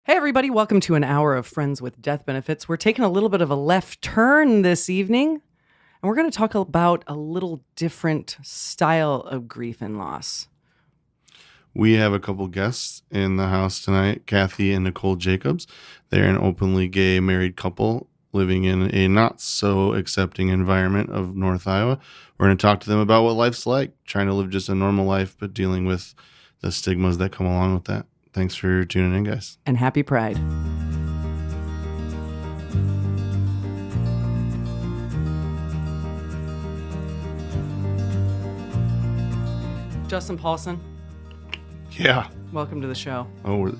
Hey, everybody. Welcome to an hour of Friends with Death Benefits. We're taking a little bit of a left turn this evening, and we're going to talk about a little different style of grief and loss. We have a couple guests in the house tonight, Kathy and Nicole Jacobs. They're an openly gay married couple living in a not so accepting environment of North Iowa. We're going to talk to them about what life's like, trying to live just a normal life, but dealing with the stigmas that come along with that. Thanks for tuning in, guys. And happy Pride. Justin Paulson, Yeah. welcome to the show. Oh,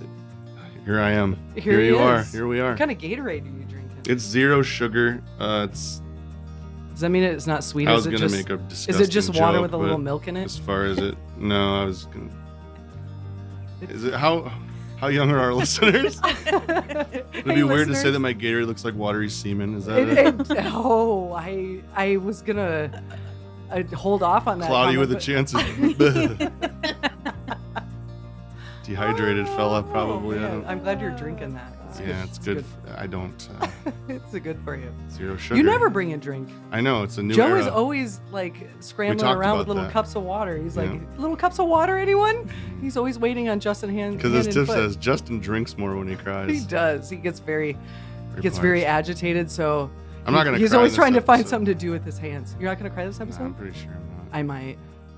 here I am. Here you he are. is. Here we are. What kind of Gatorade are you drinking? It's zero sugar. It's. Does that mean it's not sweet? I was Is it gonna just, make a disgusting is it just water joke, with a little but milk in it? As far as it, no, I was gonna. Is it how young are our listeners? It'd be weird to say that my Gatorade looks like watery semen. Is that it? I was gonna hold off on that. Cloudy comment, with a chance of dehydrated fella, probably. Oh, I man. don't. I'm glad you're drinking that. Yeah, it's good. I don't. It's good for you. Zero sugar. You never bring a drink. I know it's a new Joe era. is always like scrambling talked around with about little that. cups of water. He's Yeah. like, little cups of water, anyone? He's always waiting on Justin hand. Because hand as and Tiff foot. says, Justin drinks more when he cries. He does. He gets very Very very agitated. So I'm not gonna. he's cry always this trying to find episode. something to do with his hands. You're not gonna cry this No, episode? I'm pretty sure I'm not. I might.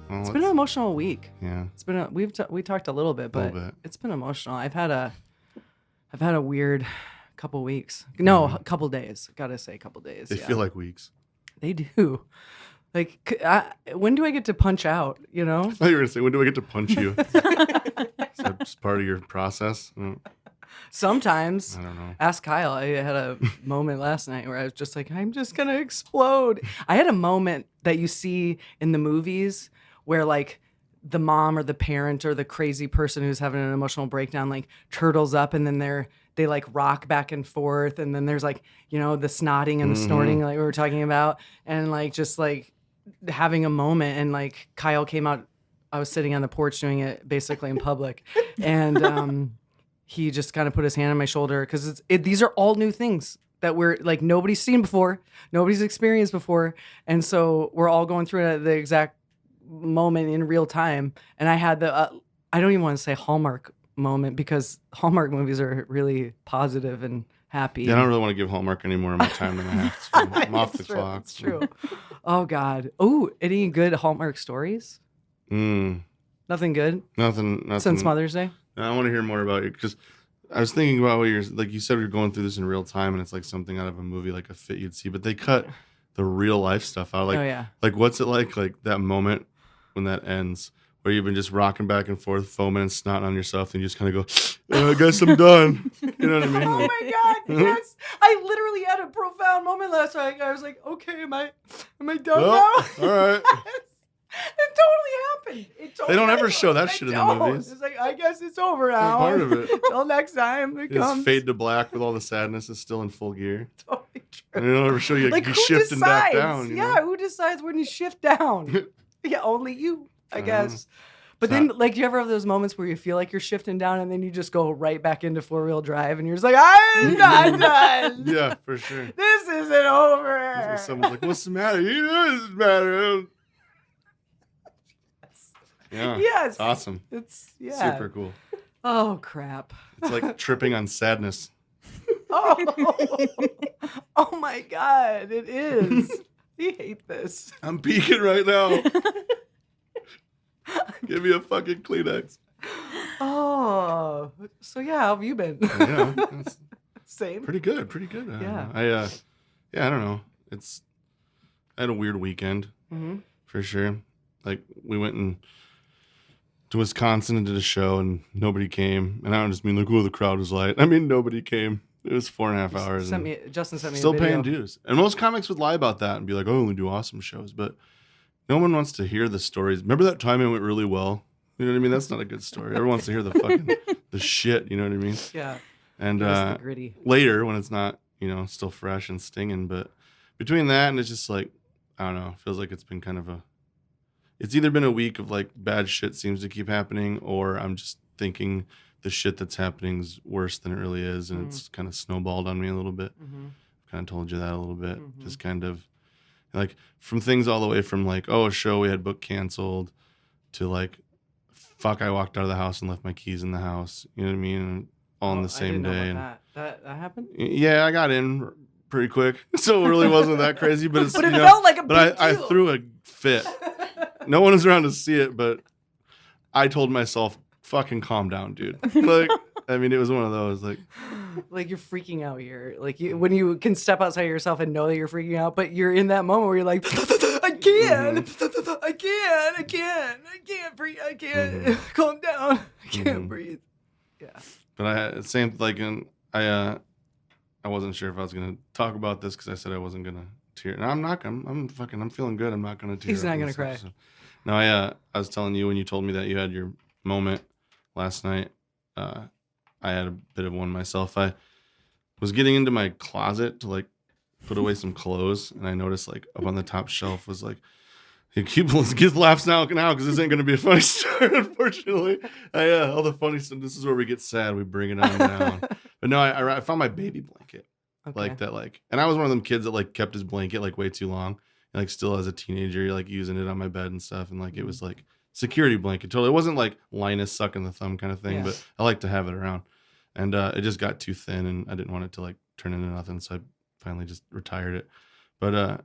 Well, It's been an emotional week. Yeah. It's been we talked a little bit, but Little bit. it's been emotional. I've had a weird couple weeks. No, a couple days. Gotta say, a couple days. They yeah. feel like weeks. They do. Like, when do I get to punch out? You know? I thought you were gonna say, when do I get to punch you? Is that just part of your process? Sometimes. I don't know. Ask Kyle. I had a moment last night where I was just like, I'm just gonna explode. I had a moment that you see in the movies where like the mom or the parent or the crazy person who's having an emotional breakdown like turtles up and then they like rock back and forth and then there's like, you know, the snotting and the snorting like we were talking about and like just like having a moment and like Kyle came out. I was sitting on the porch doing it basically in public and he just kind of put his hand on my shoulder because these are all new things that we're like nobody's seen before, nobody's experienced before, and so we're all going through it at the exact moment in real time. And I had the I don't even want to say Hallmark moment because Hallmark movies are really positive and happy. Yeah, I don't really want to give Hallmark any more of my time than I have to. I'm off the It's true, clock. It's true. Oh God. Oh, any good Hallmark stories? Nothing good Nothing. since Mother's Day. I want to hear more about it because I was thinking about what you're like. You said you're going through this in real time, and it's like something out of a movie, like a fit you'd see. But they cut the real life stuff out. Like, Oh yeah. like what's it like that moment when that ends, where you've been just rocking back and forth, foaming and snotting on yourself, and you just kind of go, I guess I'm done. You know what I mean? Oh Like, my God! Yes, I literally had a profound moment last night. I was like, "Okay, am I done well, now?" all right. It totally happened. They don't ever show that shit in the movies. It's like I guess it's over now. Part of it. Till next time it It's comes. fade to black with all the sadness is still in full gear. Totally And true. they don't ever show you Like you who shifting decides? back down. You Yeah, know? who decides when you shift down? Yeah, only you, I Uh-huh. guess. But It's then, not- like, do you ever have those moments where you feel like you're shifting down and then you just go right back into 4-wheel drive and you're just like, I'm not done. Yeah, for sure. This isn't over. Someone's like, what's the matter? You know what's the matter. Yeah. Yes. It's awesome. It's, yeah. Super cool. Oh, crap. It's like tripping on sadness. Oh, oh my God, it is. You hate this. I'm peeking right now. Give me a fucking Kleenex. Oh, so yeah, how have you been? Yeah, that's Same. pretty good. Pretty good. Yeah. I don't know. I had a weird weekend Mm-hmm. for sure. Like we went to Wisconsin and did a show and nobody came. And I don't just mean like, oh, the crowd was light. I mean, nobody came. It was 4.5 hours. Justin sent me Still a video. paying dues. And most comics would lie about that and be like, oh, I only do awesome shows. But no one wants to hear the stories. Remember that time it went really well? You know what I mean? That's not a good story. Everyone wants to hear the fucking the shit. You know what I mean? Yeah. And Give us the gritty. later when it's not, still fresh and stinging. But between that and it's just like, I don't know. It feels like it's been kind of it's either been a week of like bad shit seems to keep happening, or I'm just thinking the shit that's happening is worse than it really is, and it's kind of snowballed on me a little bit. I've kind of told you that a little bit. Just kind of like from things all the way from like, oh, a show we had booked canceled to like, fuck, I walked out of the house and left my keys in the house. You know what I mean? All on the same day. And that happened? Yeah, I got in pretty quick, so it really wasn't that crazy. But it's, but it felt like a big I threw a fit. No one was around to see it, but I told myself, fucking calm down, dude. Like, I mean, it was one of those like you're freaking out here. Like when you can step outside yourself and know that you're freaking out, but you're in that moment where you're like, I can't breathe. I can't calm down. I can't breathe. Yeah. But I had same like, and I wasn't sure if I was gonna talk about this because I said I wasn't gonna tear. And I'm not. I'm feeling good. I'm not gonna tear. He's not gonna cry. So. No, I was telling you when you told me that you had your moment last night. I had a bit of one myself. I was getting into my closet to like put away some clothes, and I noticed like up on the top shelf was like, hey, keep laughs now because this ain't gonna be a funny story, unfortunately. All the funny stuff. This is where we get sad. We bring it on down. But no, I found my baby blanket. Okay. Like that, like, and I was one of them kids that like kept his blanket like way too long. And, like still as a teenager, you're like using it on my bed and stuff, and like it was like security blanket. Totally, it wasn't like Linus sucking the thumb kind of thing, but I like to have it around. And it just got too thin, and I didn't want it to like turn into nothing, so I finally just retired it. But I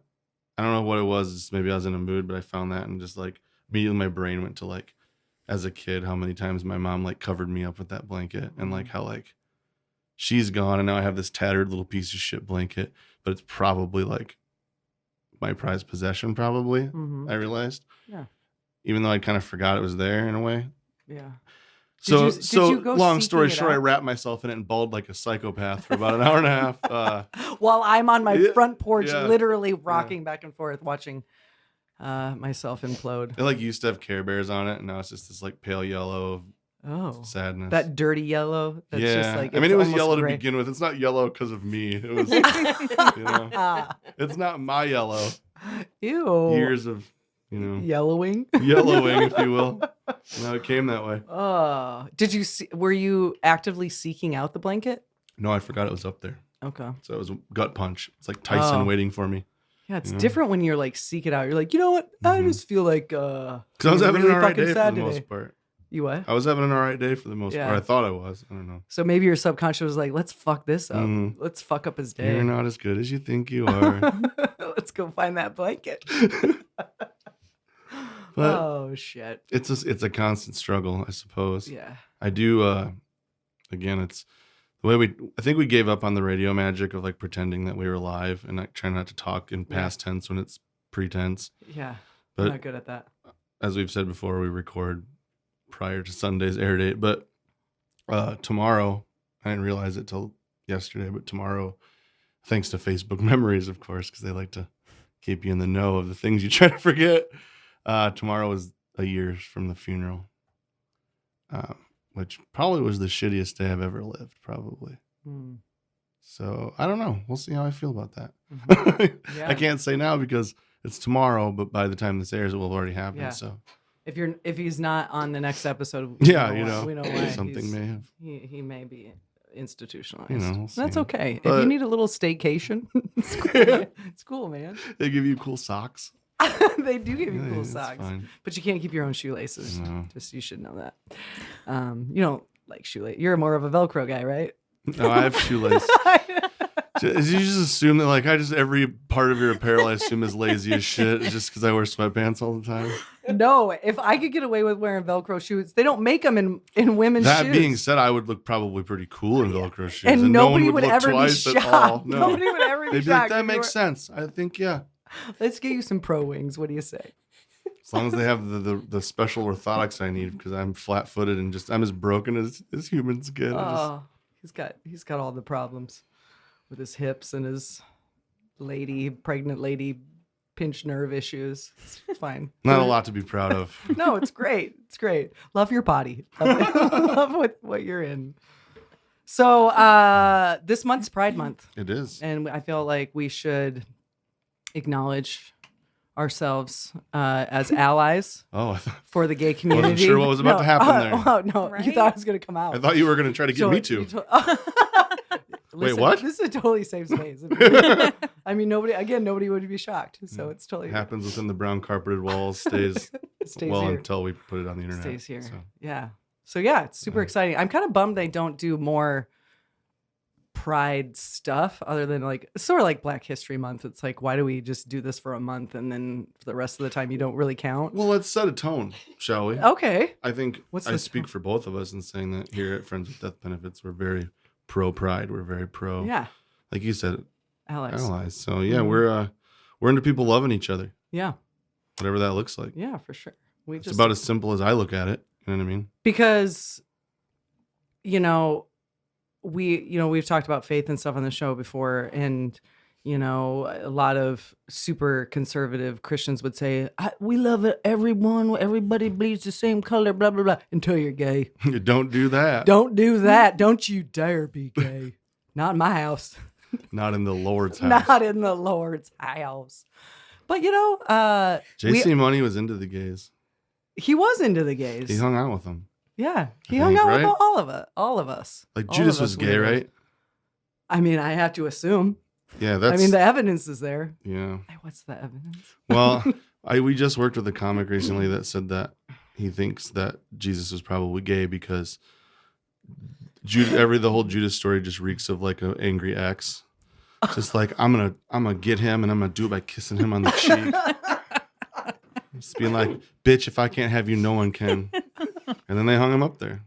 don't know what it was. Just maybe I was in a mood, but I found that, and just like immediately my brain went to like, as a kid, how many times my mom like covered me up with that blanket, and like how like she's gone, and now I have this tattered little piece of shit blanket, but it's probably like my prized possession. Probably, I realized. Yeah. Even though I kind of forgot it was there in a way. Yeah. So long story short, I wrapped myself in it and bawled like a psychopath for about an hour and a half. While I'm on my front porch, literally rocking back and forth, watching myself implode. It like used to have Care Bears on it, and now it's just this like pale yellow sadness. That dirty yellow. That's just like, I mean, it was yellow to begin with. It's not yellow because of me. It was, it's not my yellow. Ew. Years of, yellowing, if you will. No, it came that way. Did you were you actively seeking out the blanket? No, I forgot it was up there. Okay. So it was a gut punch. It's like Tyson waiting for me. Yeah, it's different when you're like seek it out. You're like, you know what? I just feel like because I was having an all right day for the most part. You what? I was having an all right day for the most part. I thought I was. I don't know. So maybe your subconscious was like, let's fuck this up. Let's fuck up his day. You're not as good as you think you are. Let's go find that blanket. But oh shit! It's a constant struggle, I suppose. Yeah. I do. Again, it's the way I think we gave up on the radio magic of like pretending that we were live and like trying not to talk in past tense when it's pretense. Yeah. But I'm not good at that. As we've said before, we record prior to Sunday's air date. But tomorrow, I didn't realize it till yesterday, but tomorrow, thanks to Facebook Memories, of course, because they like to keep you in the know of the things you try to forget. Tomorrow is a year from the funeral, which probably was the shittiest day I've ever lived, probably. So I don't know. We'll see how I feel about that. I can't say now because it's tomorrow, but by the time this airs, it will have already happened. Yeah. So if he's not on the next episode, we know why. Something may have. He may be institutionalized. We'll that's okay. But if you need a little staycation, it's cool. It's cool, man. They give you cool socks. They do give you cool socks, fine. but you can't keep your own shoelaces. No. Just you should know that. You don't like shoelace. You're more of a Velcro guy, right? No, I have shoelace. You just assume that like every part of your apparel I assume is lazy as shit just because I wear sweatpants all the time. No, if I could get away with wearing Velcro shoes, they don't make them in women's shoes. That being said, I would look probably pretty cool in Velcro shoes, and no one would ever twice be at all. No. Nobody would ever be They'd be shocked. Like, that makes sense. I think Let's get you some pro wings. What do you say? As long as they have the special orthotics I need, because I'm flat footed and I'm as broken as human skin. Oh, he's got all the problems with his hips and his pregnant lady pinched nerve issues. It's fine. Not a lot to be proud of. No, it's great. It's great. Love your body. Love what you're in. So this month's Pride Month. It is. And I feel like we should acknowledge ourselves as allies Oh, for the gay community. wasn't sure what was about to happen there. Oh, no, Right? you thought it was going to come out. I thought you were going to try to get me to. Listen, what? This is a totally safe space. I mean, nobody would be shocked. So it's totally Happens within the brown carpeted walls, stays well here. until we put it on the internet. Stays here. So. Yeah. So yeah, it's super exciting. I'm kind of bummed they don't do more Pride stuff other than like sort of like Black History Month. It's like, why do we just do this for a month and then for the rest of the time you don't really count? Well, let's set a tone, shall we? Okay. I think What's I the speak tone? for both of us in saying that here at Friends with Death Benefits, we're very pro Pride. We're very pro, Yeah. like you said, Alex. allies. So yeah, Mhm. we're into people loving each other, Yeah. whatever that looks like. Yeah, for sure. We It's about as simple as I look at it. You know what I mean? because we've talked about faith and stuff on the show before, and a lot of super conservative Christians would say, we love it, everybody bleeds the same color, blah blah blah, until you're gay. Don't do that. Don't do that. Don't you dare be gay. Not in my house. Not in the Lord's house. Not in the Lord's house. But JC Money was into the gays. he was into the gays. He hung out with them. Yeah, he I hung think, out right? with all of it, all of us. Like All Judas of was us gay, weirdos. right? I mean, I have to assume. Yeah, that's. I mean, the evidence is there. yeah. What's the evidence? Well, we just worked with a comic recently that said that he thinks that Jesus was probably gay because the whole Judas story just reeks of like an angry ex. Just like I'm gonna get him and I'm gonna do it by kissing him on the cheek. Just being like, bitch, if I can't have you, no one can. And then they hung him up there.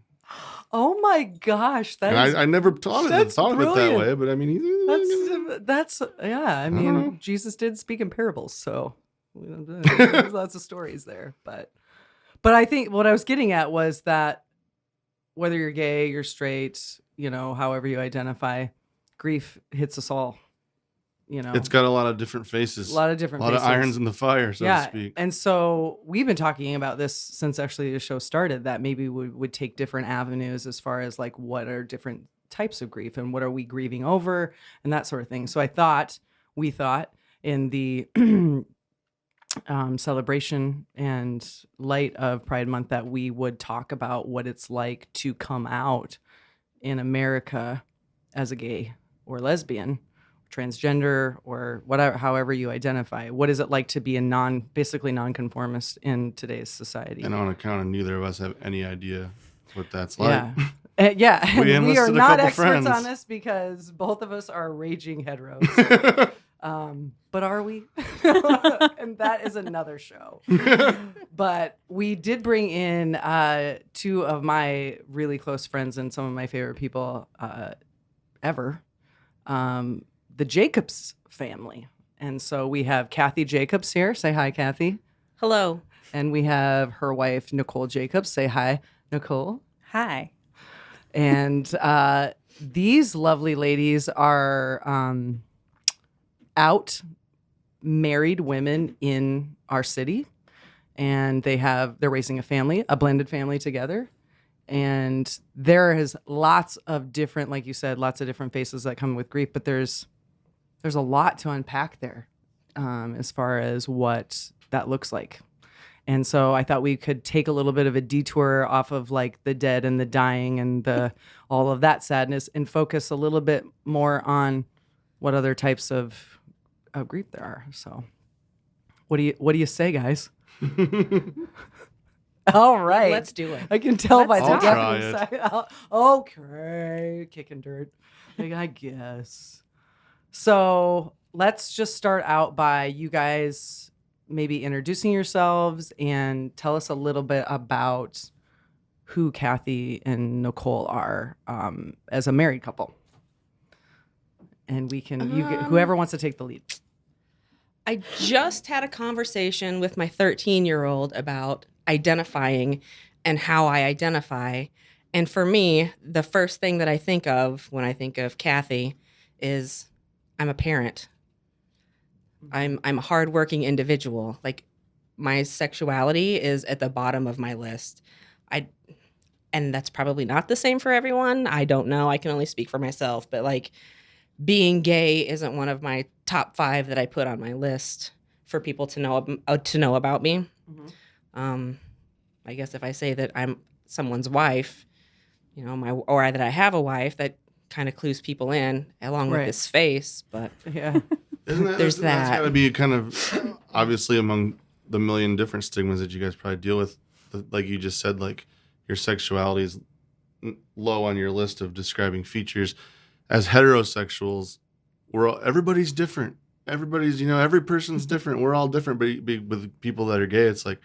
Oh my gosh, And I never thought of it that brilliant. way, but I mean, that's yeah. I don't mean, know. Jesus did speak in parables, so there's lots of stories there. But I think what I was getting at was that whether you're gay, you're straight, however you identify, grief hits us all. it's got a lot of different faces, a lot of different a lot of faces. irons in the fire, so to speak. And so we've been talking about this since actually the show started, that maybe we would take different avenues as far as like what are different types of grief and what are we grieving over and that sort of thing. So we thought in the celebration and light of Pride Month that we would talk about what it's like to come out in America as a gay or lesbian, transgender, or whatever, however you identify. What is it like to be a basically nonconformist in today's society? And on account of neither of us have any idea what that's like. Yeah. Yeah, We and we are enlisted a not couple experts friends. on this because both of us are raging heteros. But are we? And that is another show. But we did bring in two of my really close friends and some of my favorite people ever, the Jacobs family. And so we have Kathy Jacobs here. Say hi, Kathy. Hello. And we have her wife, Nicole Jacobs. Say hi, Nicole. Hi. And these lovely ladies are out married women in our city, and they're raising a family, a blended family together. And there is lots of different, like you said, lots of different faces that come with grief, but there's a lot to unpack there as far as what that looks like. And so I thought we could take a little bit of a detour off of like the dead and the dying and all of that sadness and focus a little bit more on what other types of grief there are. So what do you say, guys? All right. Let's do it. I can tell by Let's the try deafening it. silence. Okay, kicking dirt. I guess. So let's just start out by you guys maybe introducing yourselves and tell us a little bit about who Kathy and Nicole are as a married couple. And we can, whoever wants to take the lead. I just had a conversation with my 13-year-old about identifying and how I identify. And for me, the first thing that I think of when I think of Kathy is I'm a parent. I'm a hardworking individual. Like, my sexuality is at the bottom of my list. And that's probably not the same for everyone. I don't know. I can only speak for myself. But like, being gay isn't one of my top 5 that I put on my list for people to know about me. Mhm. I guess if I say that I'm someone's wife, or that I have a wife, that kind of clues people in along with Right. this face. But Yeah. There's that's that. got to be kind of obviously among the million different stigmas that you guys probably deal with. Like you just said, like your sexuality is low on your list of describing features. As heterosexuals, everybody's different. Everybody's, every person's different. We're all different. But with people that are gay, it's like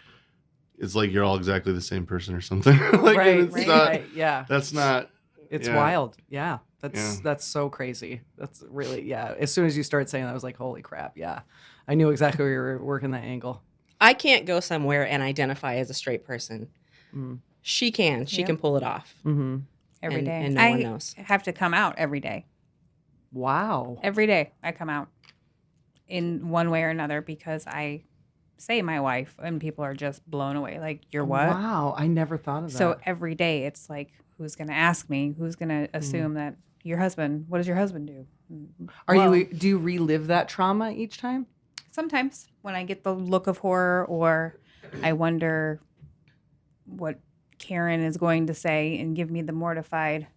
you're all exactly the same person or something. Like, Right, it's right, not. right, yeah. That's not. It's yeah. wild. Yeah. Yeah. That's so crazy. That's really, yeah. As soon as you start saying that, I was like, holy crap. Yeah. I knew exactly where you were working that angle. I can't go somewhere and identify as a straight person. Mm. She can. She Yep. can pull it off. Mm-hmm. Every And- day. and no I one knows. have to come out every day. Wow. Every day I come out in one way or another because I say my wife and people are just blown away. Like, you're what? Wow. I never thought of that. So every day it's like, who's going to ask me? Who's going to assume that your husband, what does your husband do? Do you relive that trauma each time? Sometimes when I get the look of horror, or I wonder what Karen is going to say and give me the mortified,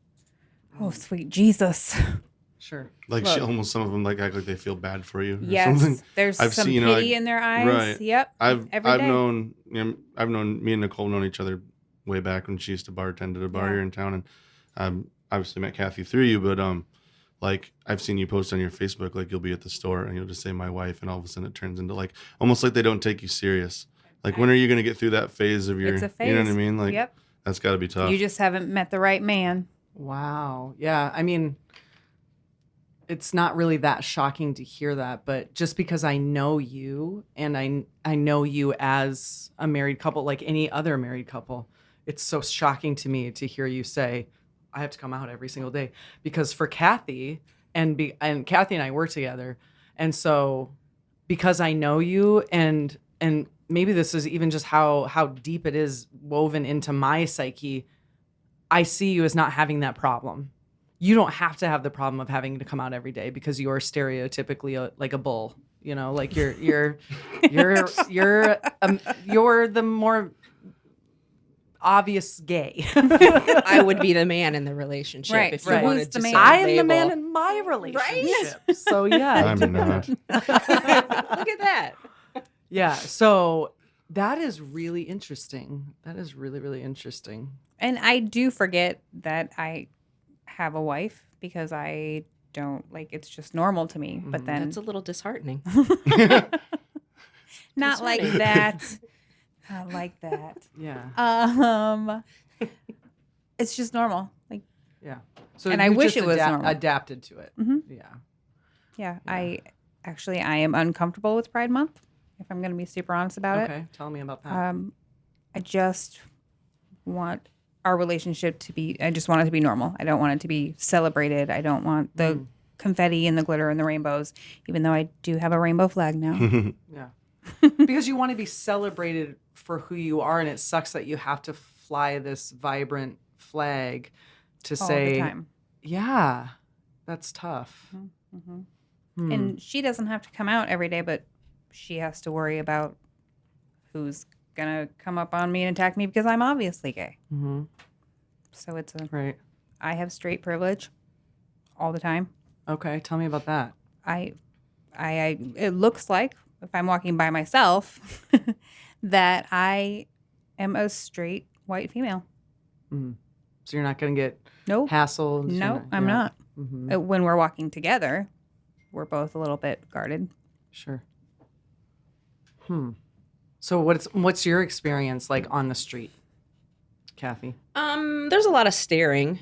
oh, sweet Jesus. Sure. Like Look. some of them like act like they feel bad for you. Or Yes, something. there's I've some seen, pity in their eyes. right. Yep. every day. known me and Nicole known each other way back when she used to bartend at a bar Yeah. here in town, and obviously met Kathy through you, but like I've seen you post on your Facebook, like you'll be at the store and you'll just say my wife, and all of a sudden it turns into like almost like they don't take you serious. Like, when are you going to get through that phase of your? It's a phase. You know what I mean? Like, Yep. that's got to be tough. You just haven't met the right man. Wow. Yeah. I mean, it's not really that shocking to hear that, but just because I know you and I know you as a married couple, like any other married couple, it's so shocking to me to hear you say, I have to come out every single day. Because for Kathy and Kathy and I work together. And so because I know you and maybe this is even just how deep it is woven into my psyche, I see you as not having that problem. You don't have to have the problem of having to come out every day because you're stereotypically like a bull, like you're the more obvious gay. I would be the man in the relationship Right, if you right. wanted Who's to the man? say I am the label. man in my relationship. So yeah. I'm not. Look at that. Yeah. So that is really interesting. That is really, really interesting. And I do forget that I have a wife because I don't, like, it's just normal to me. But then That's a little disheartening. not like concerning. that. Not like that. Yeah. It's just normal. Like, Yeah. So And I you wish just it was normal. adapted to it. Mhm. Yeah. yeah, I am uncomfortable with Pride Month, if I'm going to be super honest about it. Okay. Tell me about that. I just want our relationship to be, I just want it to be normal. I don't want it to be celebrated. I don't want the confetti and the glitter and the rainbows, even though I do have a rainbow flag now. Yeah. Because you want to be celebrated for who you are, and it sucks that you have to fly this vibrant flag to All say, the time. yeah, that's tough. Mhm. Hmm. And she doesn't have to come out every day, but she has to worry about who's going to come up on me and attack me because I'm obviously gay. Mm-hmm. So Right. I have straight privilege all the time. Okay. Tell me about that. It looks like, if I'm walking by myself, that I am a straight white female. Mm. So you're not going to get Nope. hassled? No, I'm not. Mm-hmm. When we're walking together, we're both a little bit guarded. Sure. So what's your experience like on the street, Kathy? There's a lot of staring,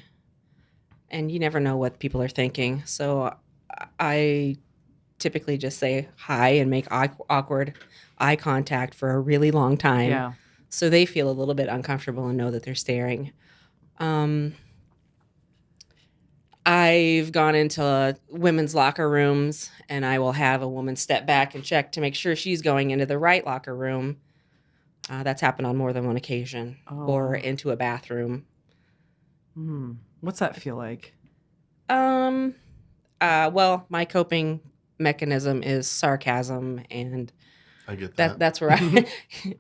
and you never know what people are thinking. So I typically just say hi and make awkward eye contact for a really long time. Yeah. So they feel a little bit uncomfortable and know that they're staring. I've gone into women's locker rooms, and I will have a woman step back and check to make sure she's going into the right locker room. That's happened on more than one occasion. Or into a bathroom. What's that feel like? Well, my coping mechanism is sarcasm and I get that. That's where I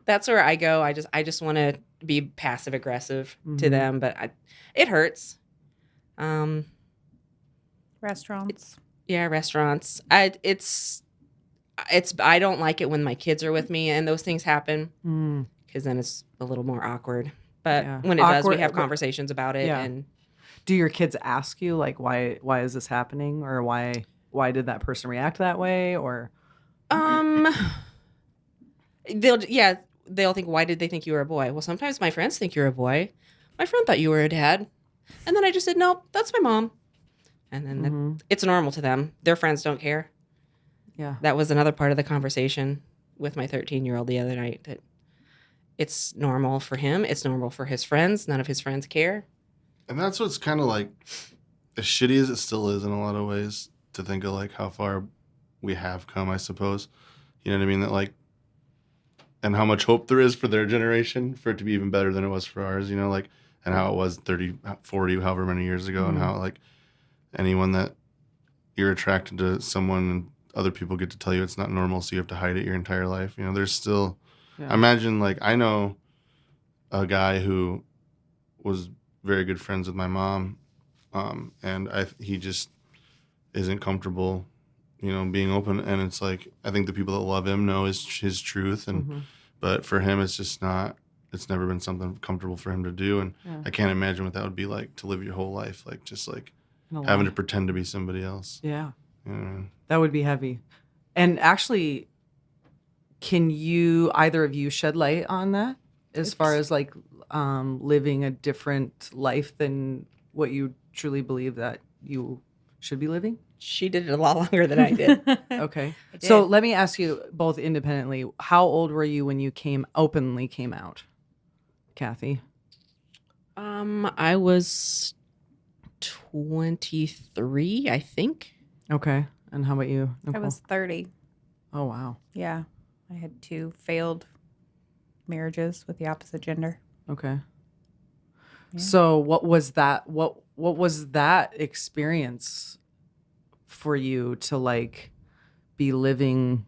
that's where I go. I just want to be passive aggressive to them, but it hurts. Restaurants. Yeah, restaurants. It's I don't like it when my kids are with me and those things happen because then it's a little more awkward. But when it does, we have conversations about it. Yeah. And do your kids ask you like why is this happening, or why did that person react that way, or they'll think, why did they think you were a boy? Well, sometimes my friends think you're a boy. My friend thought you were a dad. And then I just said, no, that's my mom. And then it's normal to them. Their friends don't care. Yeah. That was another part of the conversation with my 13-year-old the other night, that it's normal for him. It's normal for his friends. None of his friends care. And that's what's kind of like, as shitty as it still is in a lot of ways, to think of like how far we have come, I suppose. You know what I mean? That like, and how much hope there is for their generation for it to be even better than it was for ours, you know, like, and how it was 30, 40, however many years ago, and how like anyone that you're attracted to someone and other people get to tell you it's not normal, so you have to hide it your entire life. You know, there's still, I imagine, like, I know a guy who was very good friends with my mom, and he just isn't comfortable, you know, being open. And it's like, I think the people that love him know his truth, and but for him, it's just not. It's never been something comfortable for him to do, and I can't imagine what that would be like to live your whole life, like just like having to pretend to be somebody else. Yeah, you know what I mean? That would be heavy. And actually, can you either of you shed light on that as far as like living a different life than what you truly believe that you should be living? She did it a lot longer than I did. Okay. So let me ask you both independently, how old were you when you openly came out, Kathy? I was 23, I think. Okay. And how about you, Nicole? I was 30. Oh, wow. Yeah. I had 2 failed marriages with the opposite gender. Okay. Yeah. So what was that? What was that experience for you to like be living?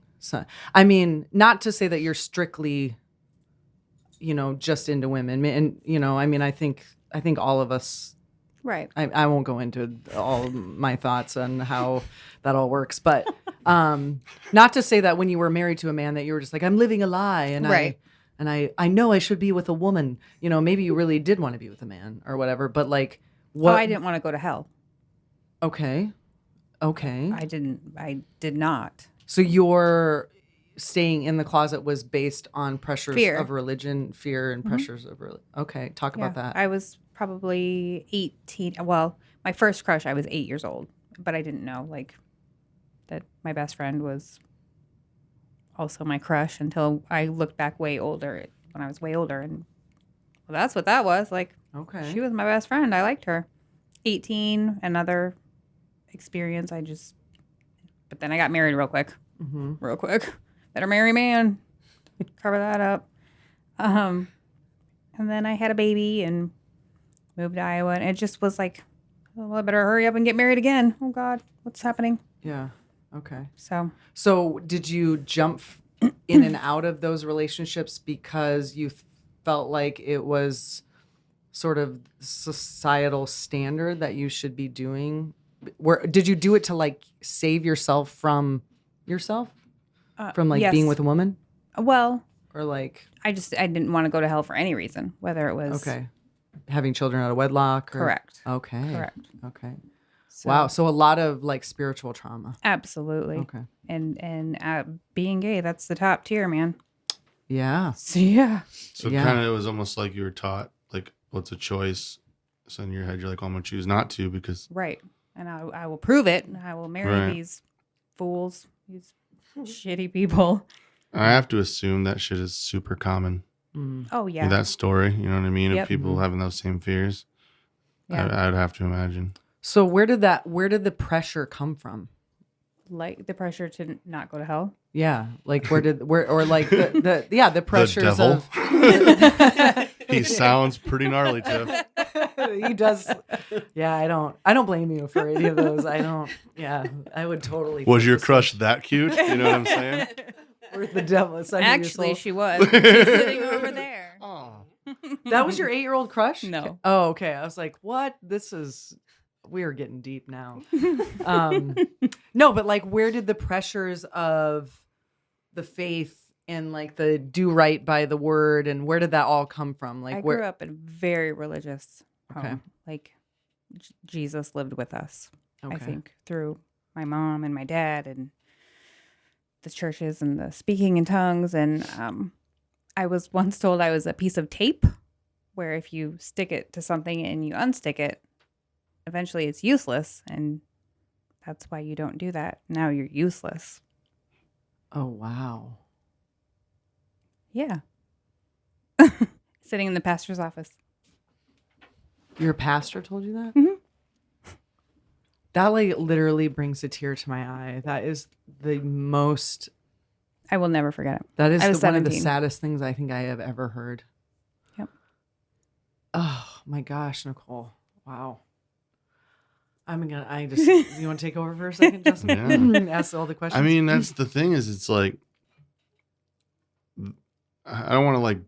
I mean, not to say that you're strictly, you know, just into women, and you know, I mean, I think all of us. Right. I won't go into all my thoughts on how that all works, but not to say that when you were married to a man that you were just like, I'm living a lie, and I know I should be with a woman. You know, maybe you really did want to be with a man or whatever, but like, what? Oh, I didn't want to go to hell. Okay. I did not. So your staying in the closet was based on pressures of religion, fear, and pressures of religion. Okay, talk about that. I was probably 18. Well, my first crush, I was 8 years old, but I didn't know like that my best friend was also my crush until I looked back when I was way older, and well, that's what that was like. Okay, she was my best friend. I liked her. 18, another experience. But then I got married real quick. Real quick. Better marry man. Cover that up. And then I had a baby and moved to Iowa, and it just was like, oh, I better hurry up and get married again. Oh God, what's happening? Yeah. Okay. So did you jump in and out of those relationships because you felt like it was sort of societal standard that you should be doing? Did you do it to like save yourself from yourself? From like yes. being with a woman? Well, or like I didn't want to go to hell for any reason, whether it was having children out of wedlock. Correct. Okay. Correct. Okay. So, wow. So a lot of like spiritual trauma. Absolutely. Okay. And being gay, that's the top tier, man. Yeah. So yeah. So kind of it was almost like you were taught like what's a choice. So in your head you're like, well, I'm gonna choose not to because right. And I will prove it. I will marry these fools, these shitty people. I have to assume that shit is super common. Oh yeah. That story, you know what I mean? Of people having those same fears. Yeah. I'd have to imagine. So where did the pressure come from? Like the pressure to not go to hell? Yeah. Like or like the pressures the devil. of He sounds pretty gnarly, Tiff. He does. Yeah, I don't blame you for any of those. I would totally. Was your crush that cute? You know what I'm saying? for the devil. It's not your Actually, soul. she was. She's sitting over there. Oh. That was your 8-year-old crush? No. Oh, okay. I was like, what? We are getting deep now. No, but like, where did the pressures of the faith and like the do right by the word, and where did that all come from? Like, I where? grew up in a very religious home. Okay. Like Jesus lived with us, Okay. I think, through my mom and my dad and the churches and the speaking in tongues. And I was once told I was a piece of tape where if you stick it to something and you unstick it, eventually it's useless. And that's why you don't do that. Now you're useless. Oh, wow. Yeah. Sitting in the pastor's office. Your pastor told you that? Mhm. That like literally brings a tear to my eye. That is the most. I will never forget it. That is I was one of the 17. saddest things I think I have ever heard. Yep. Oh my gosh, Nicole! Wow. You want to take over for a second, Justin? Yeah. Ask all the questions. I mean, that's the thing is, it's like, I don't want to like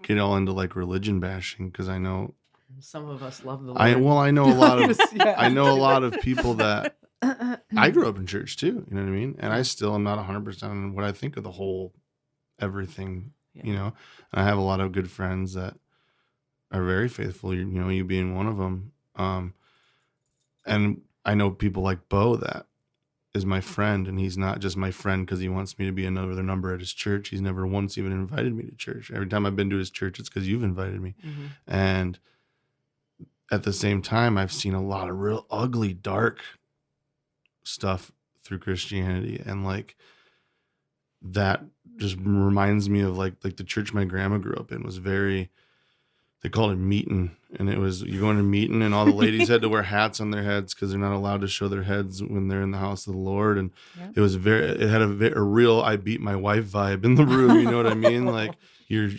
get all into like religion bashing because I know some of us love the Lord. I know a lot of Yeah. I know a lot of people that I grew up in church too. You know what I mean? And I still am not 100% on what I think of the whole everything. Yeah. You know, and I have a lot of good friends that are very faithful. You know, you being one of them. And I know people like Bo that is my friend, and he's not just my friend because he wants me to be another number at his church. He's never once even invited me to church. Every time I've been to his church, it's because you've invited me. Mm-hmm. And at the same time, I've seen a lot of real ugly, dark stuff through Christianity, and like that just reminds me of like the church my grandma grew up in was very. They called it meeting, and it was you go into meeting, and all the ladies had to wear hats on their heads because they're not allowed to show their heads when they're in the house of the Lord. And Yep. it had a real I beat my wife vibe in the room. You know what I mean? Like you're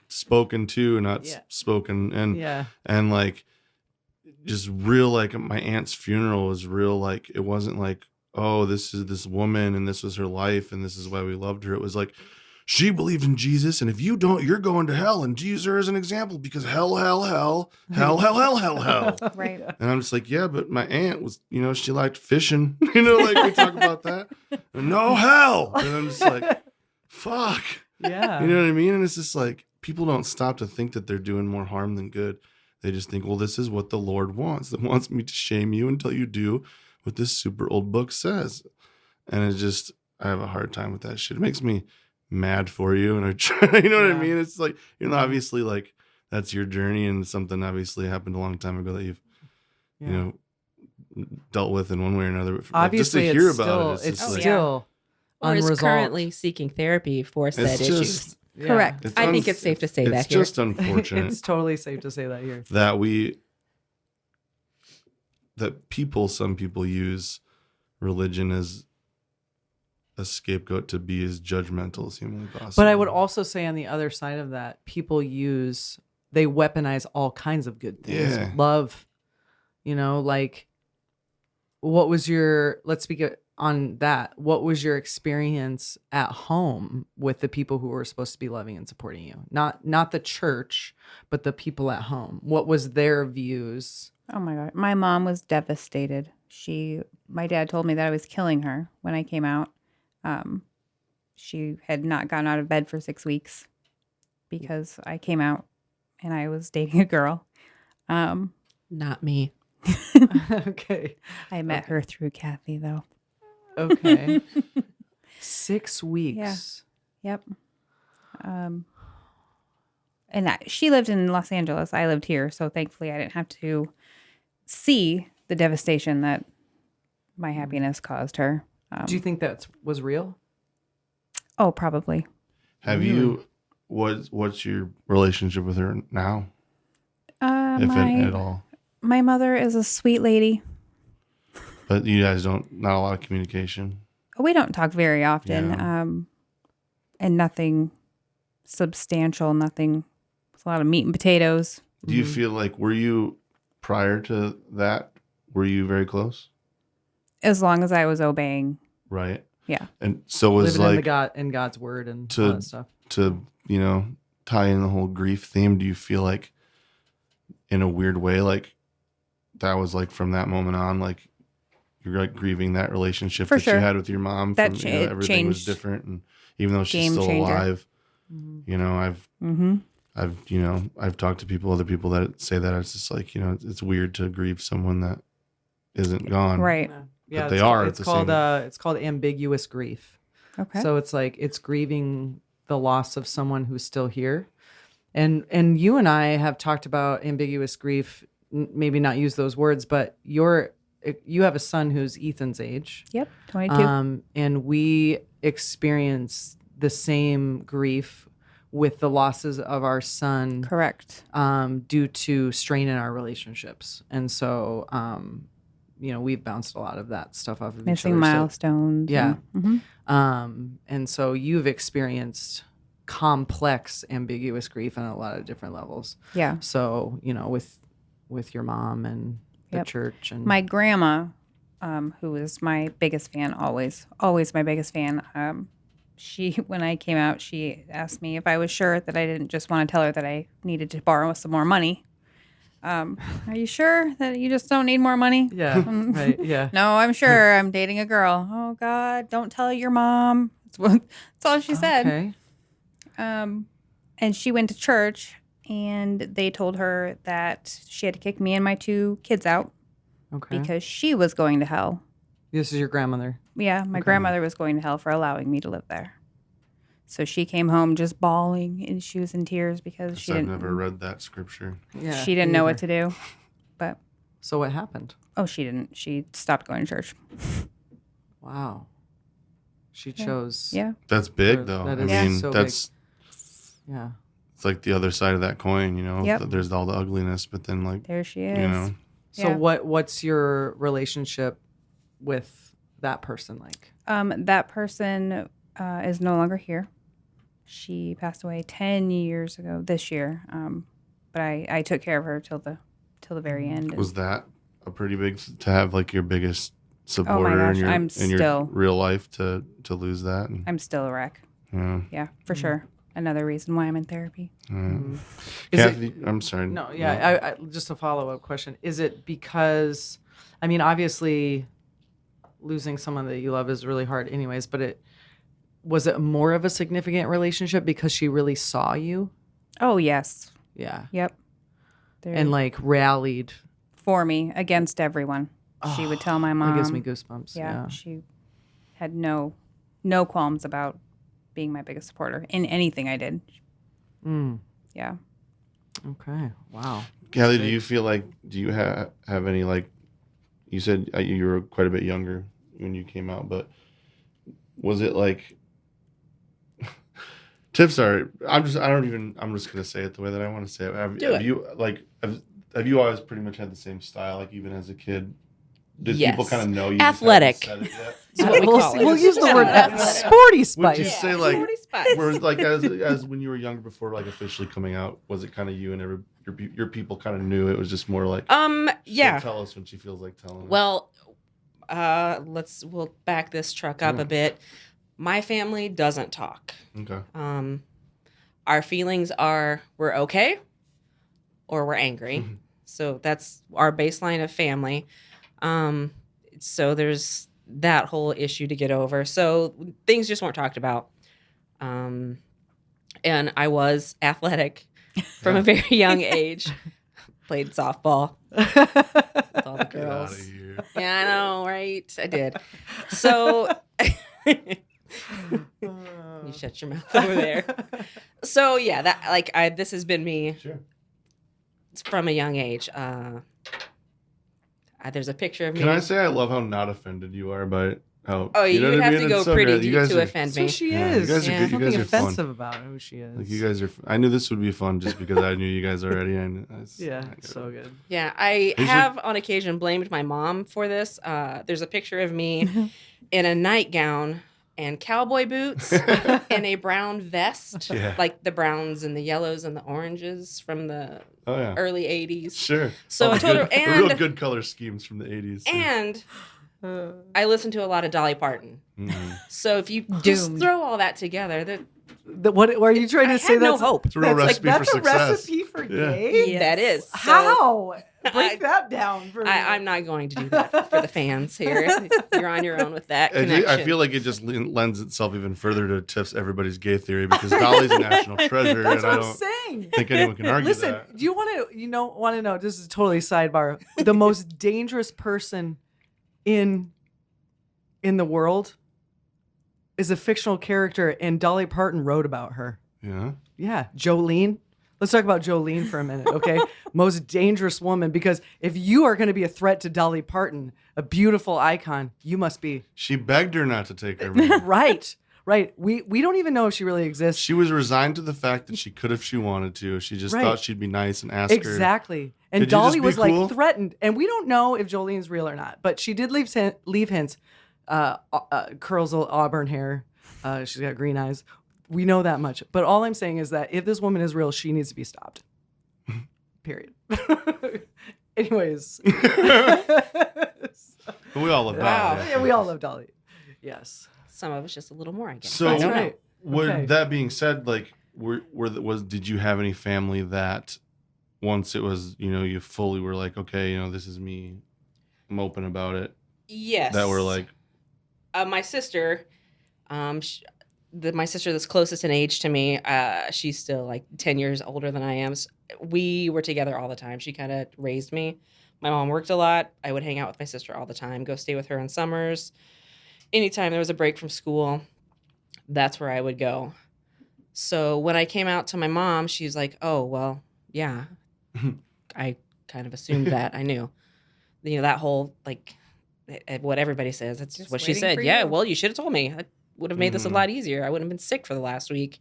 spoken to, not Yeah. spoken, and Yeah. and like just real like my aunt's funeral was real. Like it wasn't like, oh, this is this woman and this was her life and this is why we loved her. It was like, she believed in Jesus, and if you don't, you're going to hell. And use her as an example because hell. Right. And I'm just like, yeah, but my aunt was, you know, she liked fishing. You know, like we talk about that. No hell. And I'm just like, fuck. Yeah. You know what I mean? And it's just like people don't stop to think that they're doing more harm than good. They just think, well, this is what the Lord wants. That wants me to shame you until you do what this super old book says. And it's just, I have a hard time with that shit. It makes me mad for you, and I try, you know what I Yeah. mean? It's like, you know, obviously like that's your journey and something obviously happened a long time ago that you've, Yeah. you know, dealt with in one way or another. But Obviously, just to hear it's about still, it, it's just like, still Or is unresolved. currently seeking therapy for said it's issues. just, Yeah. Correct. it's I think it's safe to say that it's here. just unfortunate It's totally safe to say that here. that some people use religion as a scapegoat to be as judgmental as humanly possible. But I would also say on the other side of that, they weaponize all kinds of good things. Yeah. Love, you know, like let's speak on that. What was your experience at home with the people who were supposed to be loving and supporting you? Not the church, but the people at home. What was their views? Oh my God. My mom was devastated. My dad told me that I was killing her when I came out. She had not gotten out of bed for 6 weeks because I came out and I was dating a girl. Not me. Okay. I met her through Kathy though. Okay. 6 weeks. Yep. And she lived in Los Angeles. I lived here. So thankfully I didn't have to see the devastation that my happiness caused her. Do you think that was real? Oh, probably. have you, what's your relationship with her now? If at all? My mother is a sweet lady. But you guys not a lot of communication. We don't talk very often. Yeah. And nothing substantial, nothing. It's a lot of meat and potatoes. Do you feel like, were you, prior to that, were you very close? As long as I was obeying. Right. Yeah. And so was Living like in God's word and to- all that stuff. to, tie in the whole grief theme. Do you feel like in a weird way, like that was like from that moment on, like you're like grieving that relationship For that sure. you had with your mom That from, it everything was changed. different. And even though she's Game still changer. alive, Mm-hmm. I've talked to other people that say that it's just like, it's weird to grieve someone that isn't gone. Right. Yeah, they it's are called- at It's the called same- it's called ambiguous grief. Okay. So it's like it's grieving the loss of someone who's still here. And you and I have talked about ambiguous grief, maybe not use those words, but you have a son who's Ethan's age. Yep. 22. And we experience the same grief with the losses of our son Correct. due to strain in our relationships. And so we've bounced a lot of that stuff off of each Missing other. So- milestones. Yeah. Mhm. and so you've experienced complex ambiguous grief on a lot of different levels. Yeah. So, with your mom and the Yep. church and My grandma, who is my biggest fan, always my biggest fan. She, when I came out, she asked me if I was sure that I didn't just want to tell her that I needed to borrow some more money. Are you sure that you just don't need more money? yeah, right, yeah. No, I'm sure. I'm dating a girl. Oh God, don't tell your mom. That's all she said. Okay. And she went to church, and they told her that she had to kick me and my 2 kids out Okay. because she was going to hell. This is your grandmother. Yeah, my grandmother was going to hell for allowing me to live there. So she came home just bawling, and she was in tears because she I've didn't. never read that scripture. Yeah. She didn't know what to do. But So what happened? she didn't. She stopped going to church. Wow. She chose. Yeah. That's big, though. That I is mean, so that's Yeah. it's like the other side of that coin. Yep. There's all the ugliness, but then like There she is. So Yeah. what's your relationship with that person like? That person is no longer here. She passed away 10 years ago this year. But I took care of her till the very end. was that a pretty big to have like your biggest supporter gosh, in your I'm in your still- real life to lose that? And, I'm still a wreck. yeah. Yeah, for sure. Another reason why I'm in therapy. Is Kathy, I'm sorry. No, yeah. I just a follow up question. Is it because, I mean, obviously, losing someone that you love is really hard, anyways. But was it more of a significant relationship because she really saw you? Oh, yes. Yeah, Yep. and like rallied. For me against everyone. She would tell my mom. It gives me goosebumps. Yeah, she had no qualms about being my biggest supporter in anything I did. Mm, Yeah. okay. Wow. Kathy, do you feel like have any like you said you were quite a bit younger when you came out, but was it like tips are I'm just gonna say it the way that I want to say it. Have you always pretty much had the same style, like even as a kid? Did Yes. people kind of know you? Athletic. Just hadn't said it yet? That's what we call it. We'll use the word sporty Would spice. you say like Sporty spice. where like as when you were younger before like officially coming out, was it kind of you and your people kind of knew it was just more like Yeah. she'll tell us when she feels like telling us? Well, we'll back this truck up a bit. My family doesn't talk. Okay. Our feelings are we're okay or we're angry. Mhm. So that's our baseline of family. So there's that whole issue to get over. So things just weren't talked about. And I was athletic from a very young age. Played softball with all the Get out girls. of here. Yeah, I know, right? I did. So you shut your mouth over there. So yeah, this has been me Sure. from a young age. There's a picture of me. Can I say I love how not offended you are by how? Oh, you know would what I have mean? to go It's so pretty good. You deep guys to are- offend So me. she Yeah, is. you guys are Yeah. good. You Nothing guys are fun. offensive about who she is. Like you guys are. I knew this would be fun just because I knew you guys already. Yeah, I get so it. good. Yeah, I These are- have on occasion blamed my mom for this. There's a picture of me in a nightgown and cowboy boots and a brown vest, Yeah. like the browns and the yellows and the oranges from the Oh yeah. early 80s. Sure. So All I told good- her, the real and good color schemes from the 80s. too. and I listen to a lot of Dolly Parton. Mhm. So if you just Doomed. throw all that together, What are you trying to I say? have no That's hope. It's a real recipe for that's success. a recipe for Yeah. gay. Yes. That is. So How? I- Break that down for me. I'm not going to do that for the fans here. You're on your own with that connection. I feel like it just lends itself even further to Tiff's everybody's gay theory because Dolly's a national treasure, That's and I what I'm don't saying. think anyone can argue Listen, that. do you want to know? This is totally sidebar. The most dangerous person in the world is a fictional character, and Dolly Parton wrote about her. Yeah. Yeah, Jolene. Let's talk about Jolene for a minute, okay? Most dangerous woman, because if you are going to be a threat to Dolly Parton, a beautiful icon, you must be She begged her not to take her man. right. Right. We don't even know if she really exists. She was resigned to the fact that she could if she wanted to. She just Right. thought she'd be nice and ask her. Exactly. And "Could you just Dolly be was like cool?" threatened, and we don't know if Jolene's real or not, but she did leave hints. Curls auburn hair. She's got green eyes. We know that much. But all I'm saying is that if this woman is real, she needs to be stopped. Period. Anyways. We all love Wow. Dolly. Yeah, we all love Dolly. Yes. Some of us just a little more, I guess. So, I That's don't know. right. Okay. That being said, like, did you have any family that once it was, you fully were like, okay, this is me, I'm open about it, Yes. that were like, my sister, my sister that's closest in age to me, she's still like 10 years older than I am. We were together all the time. She kind of raised me. My mom worked a lot. I would hang out with my sister all the time, go stay with her in summers. Anytime there was a break from school, that's where I would go. So when I came out to my mom, she's like, oh, well, yeah. I kind of assumed that. I knew. That whole, like, what everybody says. That's Just what she waiting said. for Yeah, you. well, you should have told me. I would have made this a Mhm. lot easier. I wouldn't have been sick for the last week.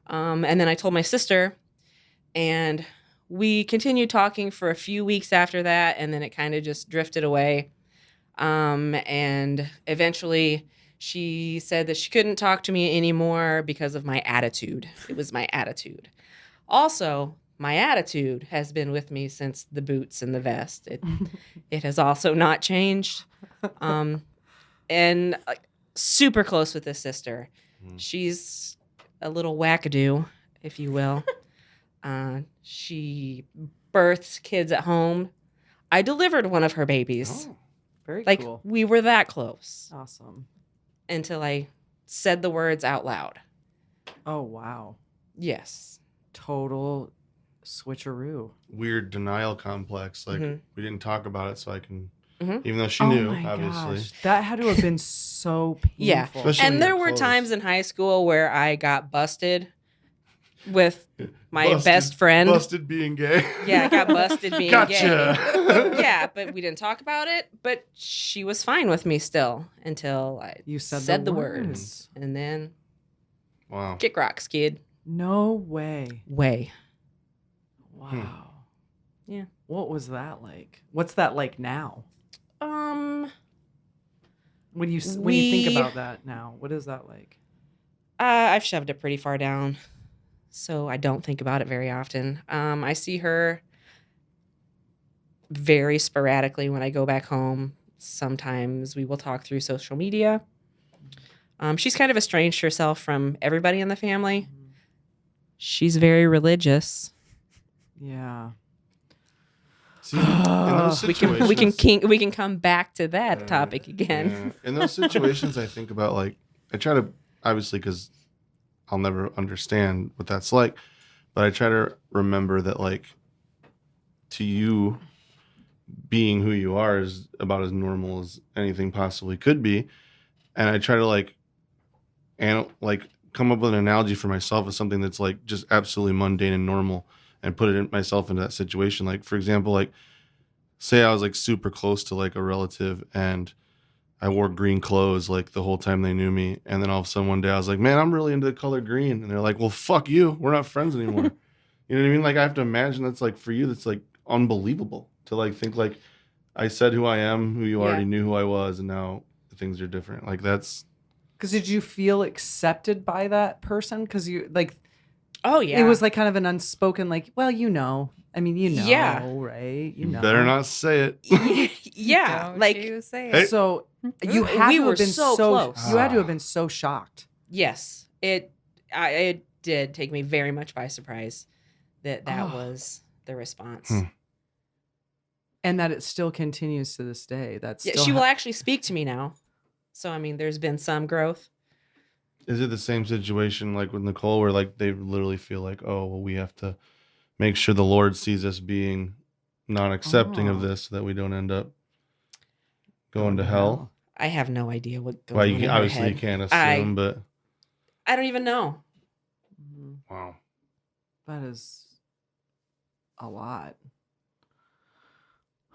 And then I told my sister, and we continued talking for a few weeks after that, and then it kind of just drifted away. And eventually she said that she couldn't talk to me anymore because of my attitude. It was my attitude. Also, my attitude has been with me since the boots and the vest. It has also not changed. And super close with this sister. Mm. She's a little wackadoo, if you will. She births kids at home. I delivered one of her babies. oh, Very Like, cool. we were that close Awesome. until I said the words out loud. Oh, wow. Yes. Total switcheroo. weird denial complex. Like, Mhm. we didn't talk about it, so I can, Mhm. even though she Oh knew, my obviously. gosh. That had to have been so painful. Yeah. Especially when And there you're were close. times in high school where I got busted with my Busted- best friend. Busted being gay. Yeah, I got busted being Gotcha. gay. Yeah, but we didn't talk about it. But she was fine with me still until I You said the words. words. And then Wow. kick rocks, kid. No way. Way. Wow. Yeah. What was that like? What's that like now? When you think We- about that now, what is that like? I've shoved it pretty far down, so I don't think about it very often. I see her very sporadically when I go back home. Sometimes we will talk through social media. She's kind of estranged herself from everybody in the family. She's very religious. Yeah. See, in those We situations, we can come back to that topic again. yeah. In those situations, I think about, like, I try to, obviously, because I'll never understand what that's like, but I try to remember that, like, to you, being who you are is about as normal as anything possibly could be. And I try to, like, come up with an analogy for myself of something that's, like, just absolutely mundane and normal, and put myself into that situation. Like, for example, like, say I was, like, super close to, like, a relative, and I wore green clothes, like, the whole time they knew me. And then all of a sudden one day I was like, man, I'm really into the color green. And they're like, well, fuck you. We're not friends anymore. You know what I mean? Like, I have to imagine that's, like, for you, that's, like, unbelievable to, like, think, like, I said who I am, who you Yeah. already knew who I was, and now things are different. Like, that's, Because did you feel accepted by that person? Because you like Oh yeah, it was like kind of an unspoken like, well, I mean, Yeah. right? you better not say it. Yeah, Don't like you say Hey. it. So you had We to were have been so close. You had to have been so shocked. yes, it did take me very much by surprise that Oh. was the response. Hmm. And that it still continues to this day. That's Yeah, still she will actually speak to me now. So I mean, there's been some growth. Is it the same situation like with Nicole, where like they literally feel like, oh, well, we have to make sure the Lord sees us being not accepting of Oh. this, so that we don't end up going to hell? I have no idea what goes Well, on you in her obviously head. you can't assume, but I don't even know. Mhm. wow. That is a lot.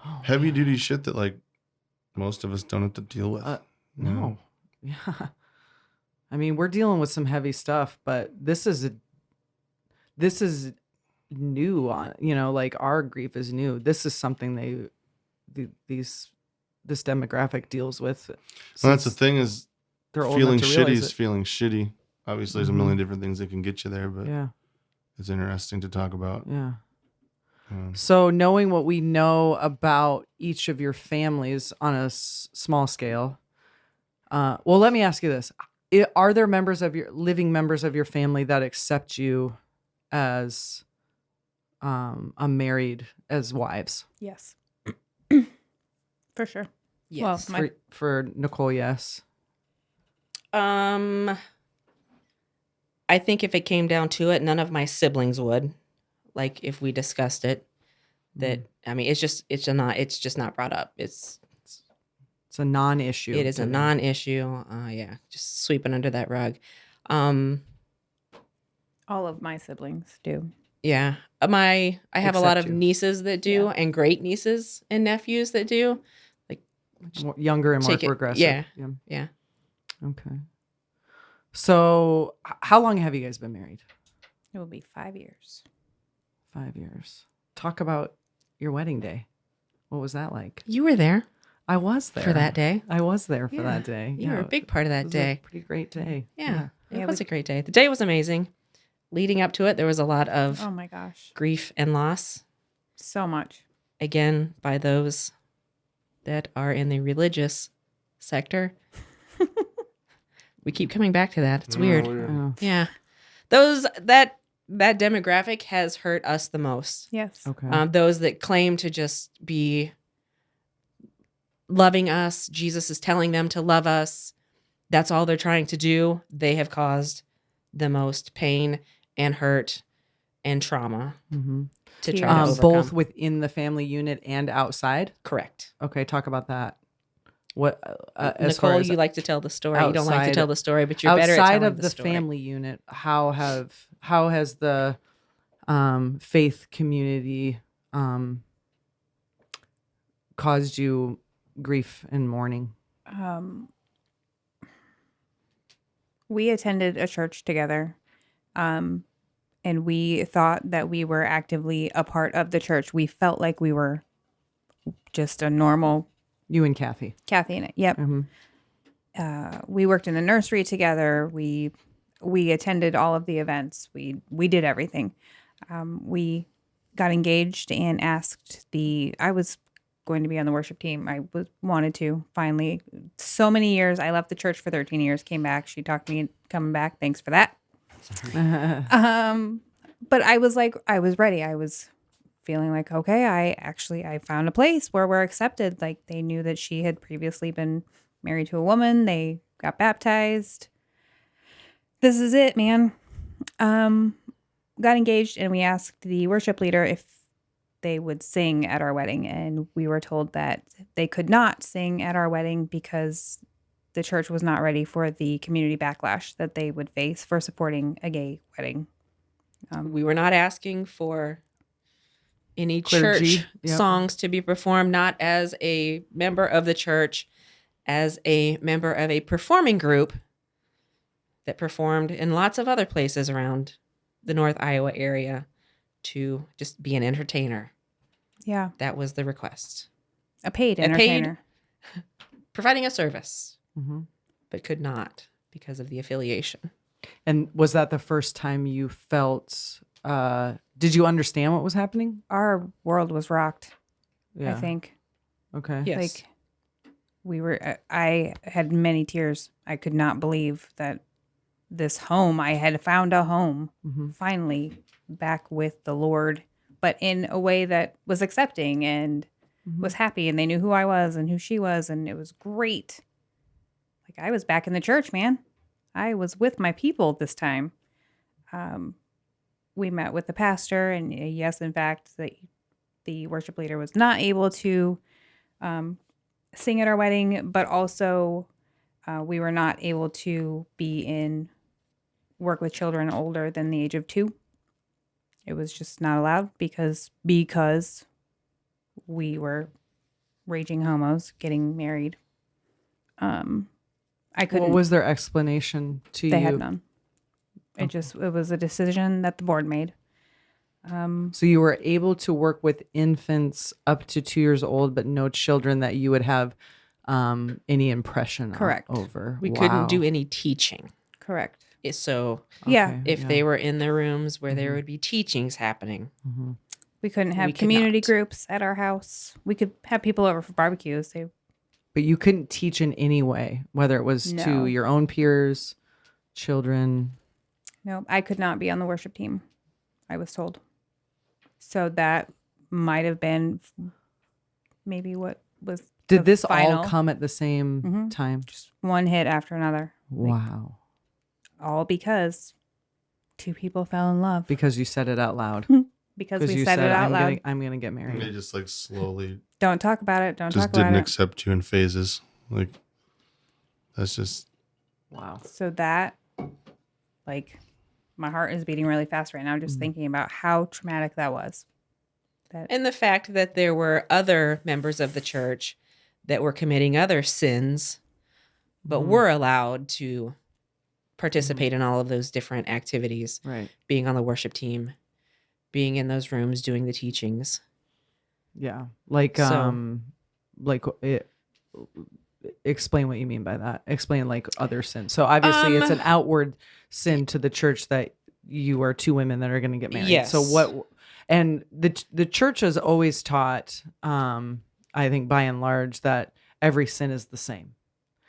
Oh, Heavy man. duty shit that like most of us don't have to deal with. No. Yeah. I mean, we're dealing with some heavy stuff, but this is new on, like our grief is new. This is something this demographic deals with. Well, that's the since thing is they're old feeling enough to shitty realize is it. feeling shitty. Obviously, there's a million different things that can get you there, but Yeah. it's interesting to talk about. Yeah. Um, So knowing what we know about each of your families on a small scale, well, let me ask you this. Are there living members of your family that accept you as married as wives? Yes. For sure. Yes. Well, For Nicole, yes. I think if it came down to it, none of my siblings would. Like if we discussed it, that I mean, it's just not brought up. It's a non-issue. It is to a them. non-issue. Yeah, just sweeping under that rug. Um, all of my siblings do. yeah, I have a lot of Accept you. nieces that do, Yeah. and great nieces and nephews that do. More younger and more Take it- progressive. yeah. Yeah. Okay. So, how long have you guys been married? It will be 5 years. 5 years. Talk about your wedding day. What was that like? You were there I was there for that day. I was there for Yeah. that day. You were a big part of it that was day. A pretty great day. Yeah, it Yeah, was a great day. The day was amazing. Leading up to it, there was a lot of Oh my gosh. grief and loss. So much. Again, by those that are in the religious sector. We keep coming back to that. It's weird. Oh, Yeah. That demographic has hurt us the most. Yes. okay. Those that claim to just be loving us, Jesus is telling them to love us. That's all they're trying to do. They have caused the most pain and hurt and trauma Mhm. to try to overcome. Both within the family unit and outside. Correct. Okay, talk about that. What as Nicole, far as you like to tell the story. You don't like to outside- tell the story, but you're better at outside telling of the the story. family unit, how has the faith community caused you grief and mourning? We attended a church together, and we thought that we were actively a part of the church. We felt like we were just a normal You and Kathy. Kathy and it. Yep. Mhm. We worked in the nursery together. We attended all of the events. We did everything. We got engaged and asked I was going to be on the worship team. I wanted to finally. So many years. I left the church for 13 years. Came back. She talked me into coming back. Thanks for that. But I was ready. I was feeling like, okay, I found a place where we're accepted. Like they knew that she had previously been married to a woman. They got baptized. This is it, man. Got engaged and we asked the worship leader if they would sing at our wedding. And we were told that they could not sing at our wedding because the church was not ready for the community backlash that they would face for supporting a gay wedding. We were not asking for any Clergy, church yep. songs to be performed, not as a member of the church, as a member of a performing group that performed in lots of other places around the North Iowa area to just be an entertainer. Yeah. That was the request. A paid A paid- entertainer. Providing a service, Mhm. but could not because of the affiliation. And was that the first time you felt? Did you understand what was happening? Our world was rocked, Yeah. I think. Okay. Yes. Like I had many tears. I could not believe that this home, I had found a home Mm-hmm. finally back with the Lord, but in a way that was accepting and Mm-hmm. was happy, and they knew who I was and who she was, and it was great. Like I was back in the church, man. I was with my people this time. We met with the pastor, and yes, in fact, the worship leader was not able to sing at our wedding, but also we were not able to be in work with children older than the age of 2. It was just not allowed because we were raging homos getting married. I couldn't. What was their explanation to They you? had none. It was a decision that the board made. So you were able to work with infants up to 2 years old, but no children that you would have any impression Correct. over. We Wow. couldn't do any teaching. Correct. So Yeah. Okay, if yeah. they were in the rooms where there would be teachings happening, Mm-hmm. We couldn't have We could community not. groups at our house. We could have people over for barbecues. But you couldn't teach in any way, whether it was No. to your own peers, children. No, I could not be on the worship team, I was told. So that might have been maybe what was Did the this final. all come at the same Mhm. time? One hit after another. Wow. All because 2 people fell in love. Because you said it out loud. Because Because we you said it out loud. I'm gonna get And married. they just like slowly Don't talk about it. Don't just talk about didn't it. accept you in phases. Like that's just Wow. So that, like, my heart is beating really fast right now just thinking about how traumatic that was. and the fact that there were other members of the church that were committing other sins, but were allowed to participate in all of those different activities, Right. being on the worship team, being in those rooms, doing the teachings. Yeah. Like So- explain what you mean by that. Explain like other sins. So obviously it's an outward sin to the church that you are 2 women that are going to get married. Yes. So what and the church has always taught I think by and large that every sin is the same.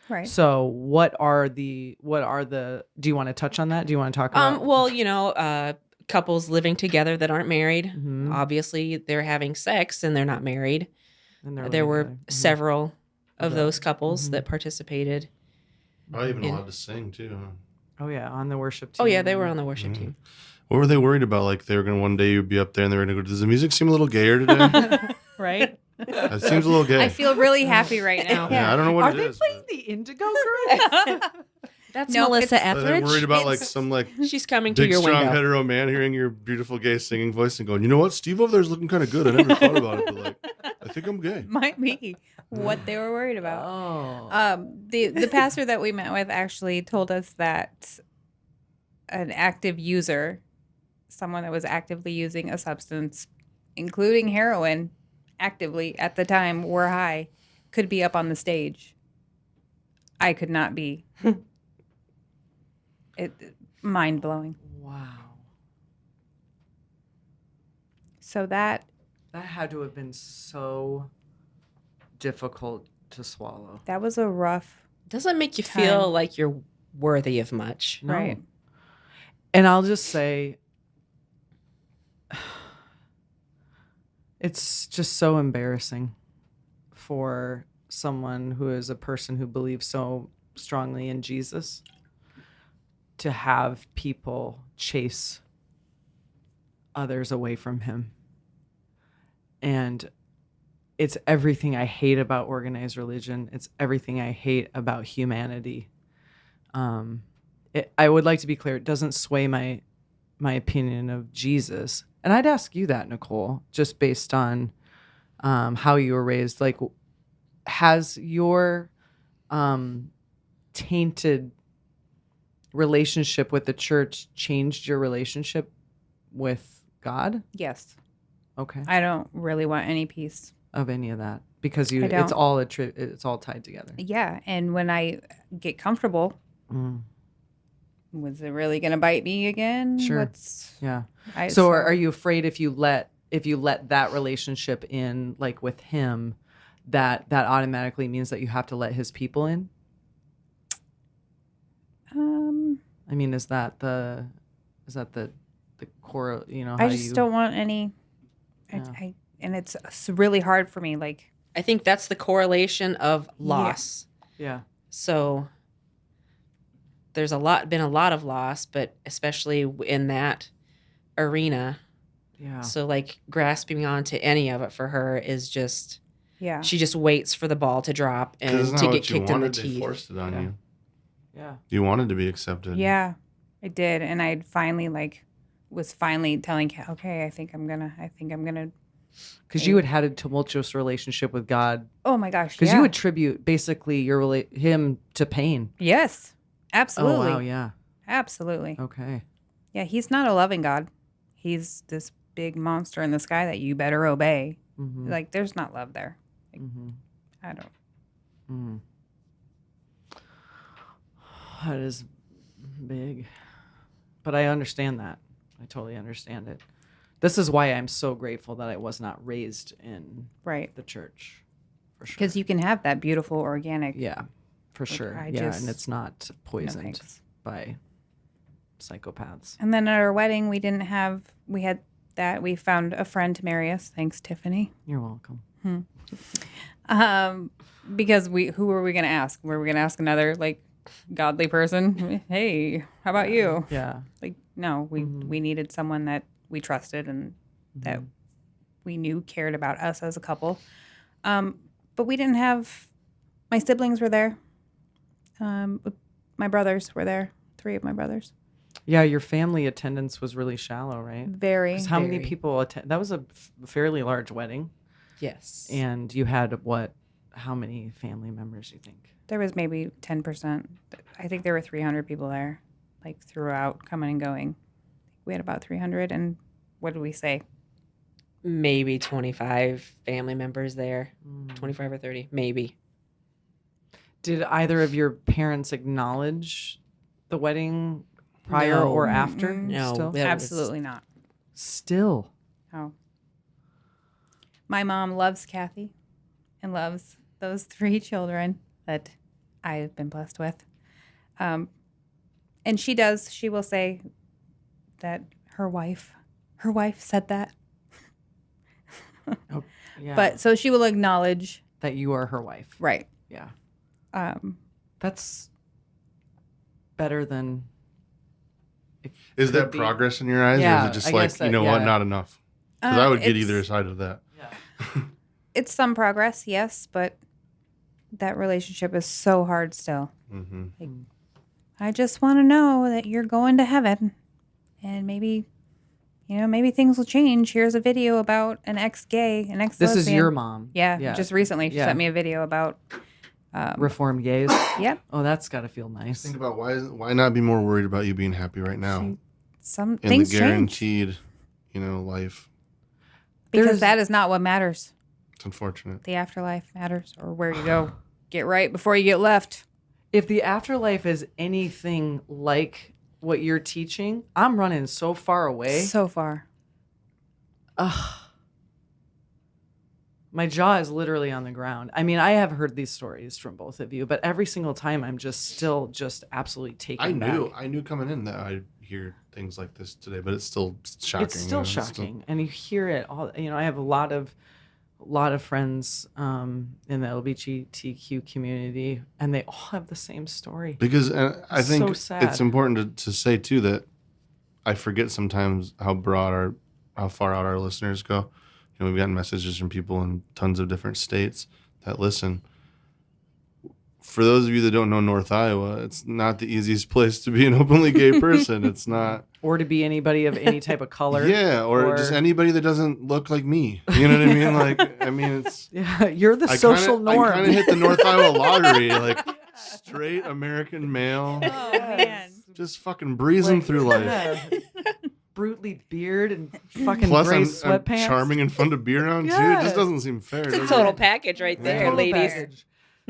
Right. So what are the do you want to touch on that? Do you want to talk about Well, couples living together that aren't married, Mhm. obviously they're having sex and they're not married. And they're There were living together. Mhm. several of Yeah. those couples that participated. probably even In- allowed to sing too. Huh? Oh yeah, on the worship team. Oh yeah, they were on the worship Mhm. team. What were they worried about? Like they were gonna one day you'd be up there and they were gonna go, does the music seem a little gayer today? Right? It seems a little gay. I feel really happy right now. yeah, I don't know what Are it they is. playing but- the Indigo Girls? That's No, Melissa it's- Are they worried about like It's- some like She's coming to big your strong window. hetero man hearing your beautiful gay singing voice and going, you know what, Steve over there's looking kind of good. I never thought about it, but like I think I'm gay. Might be what they were worried about. Oh. The pastor that we met with actually told us that an active user, someone that was actively using a substance, including heroin, actively at the time were high, could be up on the stage. I could not be. Mind blowing. Wow. So that That had to have been so difficult to swallow. was a rough. Doesn't make you Time. feel like you're worthy of much. No. Right. And I'll just say it's just so embarrassing for someone who is a person who believes so strongly in Jesus to have people chase others away from him. And it's everything I hate about organized religion. It's everything I hate about humanity. I would like to be clear. It doesn't sway my opinion of Jesus. And I'd ask you that, Nicole, just based on how you were raised. Like, has your tainted relationship with the church changed your relationship with God? Yes. Okay. I don't really want any peace. Of any of that, because I don't. it's all tied together. Yeah. And when I get comfortable, Mm, was it really going to bite me again? Sure. yeah. I, So are you afraid if you let that relationship in, like with him, that automatically means that you have to let his people in? I mean, is that the core, how I just don't want any. Yeah. And it's really hard for me. Like, I think that's the correlation of loss. Yeah. So there's been a lot of loss, but especially in that arena. Yeah. So like grasping onto any of it for her is just, yeah. she just waits for the ball to drop and Because it's to not get what you kicked in the wanted. They teeth. forced it on Yeah. you. Yeah. You wanted to be accepted. Yeah, I did. And I'd finally was finally telling Kat, okay, I think I'm gonna Because you had a tumultuous relationship with God. oh my gosh. Because Yeah. you attribute basically him to pain. Yes. Absolutely. Oh wow, yeah. Absolutely. Okay. Yeah, he's not a loving God. He's this big monster in the sky that you better obey. Mm-hmm. Like, there's not love there. Mm-hmm. I don't. Mm. That is big. But I understand that. I totally understand it. This is why I'm so grateful that I was not raised in Right. the church. For sure. Because you can have that beautiful organic. Yeah, for sure. I Yeah, just- and it's not No poisoned thanks. by psychopaths. And then at our wedding, we had that. We found a friend to marry us. Thanks, Tiffany. You're welcome. Because who were we going to ask? Were we going to ask another godly person? Hey, how about you? Yeah. No, we needed someone that we trusted and that we knew cared about us as a couple. But we didn't have. My siblings were there. My brothers were there. 3 of my brothers. Yeah, your family attendance was really shallow, right? Very. 'Cause how many Very. people attend? That was a fairly large wedding. Yes. And you had how many family members, you think? There was maybe 10%. I think there were 300 people there, throughout, coming and going. We had about 300, and what did we say? Maybe 25 family members there. 25 or 30, maybe. Did either of your parents acknowledge the wedding prior No. or after? No. Still? That was- Absolutely not. Still. Oh. My mom loves Kathy and loves those 3 children that I've been blessed with. And she will say that her wife said that. Oh, yeah. But so she will acknowledge. that you are her wife. Right. Yeah. That's Better than. Is that Could be. progress in your eyes, or Yeah, is it just I like, guess that- what, yeah. not enough? Because I would get it's- either side of that. Yeah. It's some progress, yes, but that relationship is so hard still. Mm-hmm. I just want to know that you're going to heaven, and maybe things will change. Here's a video about an ex-gay, an ex-lesbian. This is your mom. Yeah, just recently she Yeah. sent me a video about. Reformed gays. Yep. Oh, that's got to feel nice. Think about why not be more worried about you being happy right now Some in things the change guaranteed, life. because There's- that is not what matters. It's unfortunate. The afterlife matters, or where you go. Get right before you get left. If the afterlife is anything like what you're teaching, I'm running so far away. So far. My jaw is literally on the ground. I mean, I have heard these stories from both of you, but every single time I'm just absolutely taken back. I knew coming in that I'd hear things like this today, but it's still shocking. It's still shocking, and you hear it all. I have a lot of friends in the LGBTQ community, and they all have the same story. Because I So think sad. it's important to say too that I forget sometimes how far out our listeners go. We've gotten messages from people in tons of different states that listen. For those of you that don't know North Iowa, it's not the easiest place to be an openly gay person. It's not. Or to be anybody of any type of color. Yeah, or just anybody that doesn't look like me. You know what I mean? It's. Yeah, you're the social norm. I kind of hit the North Iowa lottery, straight American male, Oh man. just fucking breezing through life. Yeah. Brutally beard and fucking Plus, gray I'm sweatpants. charming and fun to be around too. It Yeah. just doesn't seem fair. It's a does total it? package right there, Total ladies. package.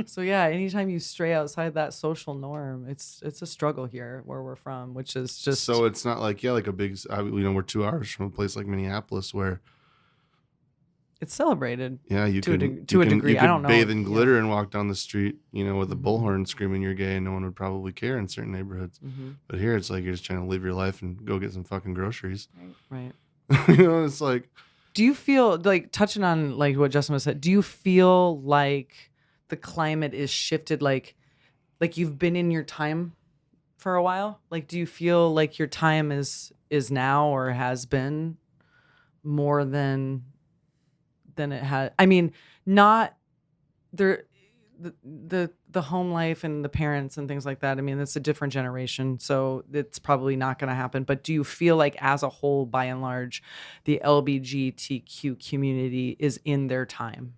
So yeah, anytime you stray outside that social norm, it's a struggle here where we're from, which is just So it's not like a big. We're 2 hours from a place like Minneapolis where It's celebrated. Yeah, you To a could to a you can- degree. You I could don't know. bathe in Yeah. glitter and walk down the street, with a Mhm. bullhorn screaming you're gay, and no one would probably care in certain neighborhoods. Mm-hmm. But here, it's like you're just trying to live your life and go get some fucking groceries. Right. It's like, Do you feel like, touching on like what Justin was said, do you feel like the climate is shifted, like you've been in your time for a while? Like, do you feel like your time is now or has been more than it had? I mean, not there the home life and the parents and things like that. I mean, it's a different generation, so it's probably not going to happen. But do you feel like, as a whole, by and large, the LGBTQ community is in their time?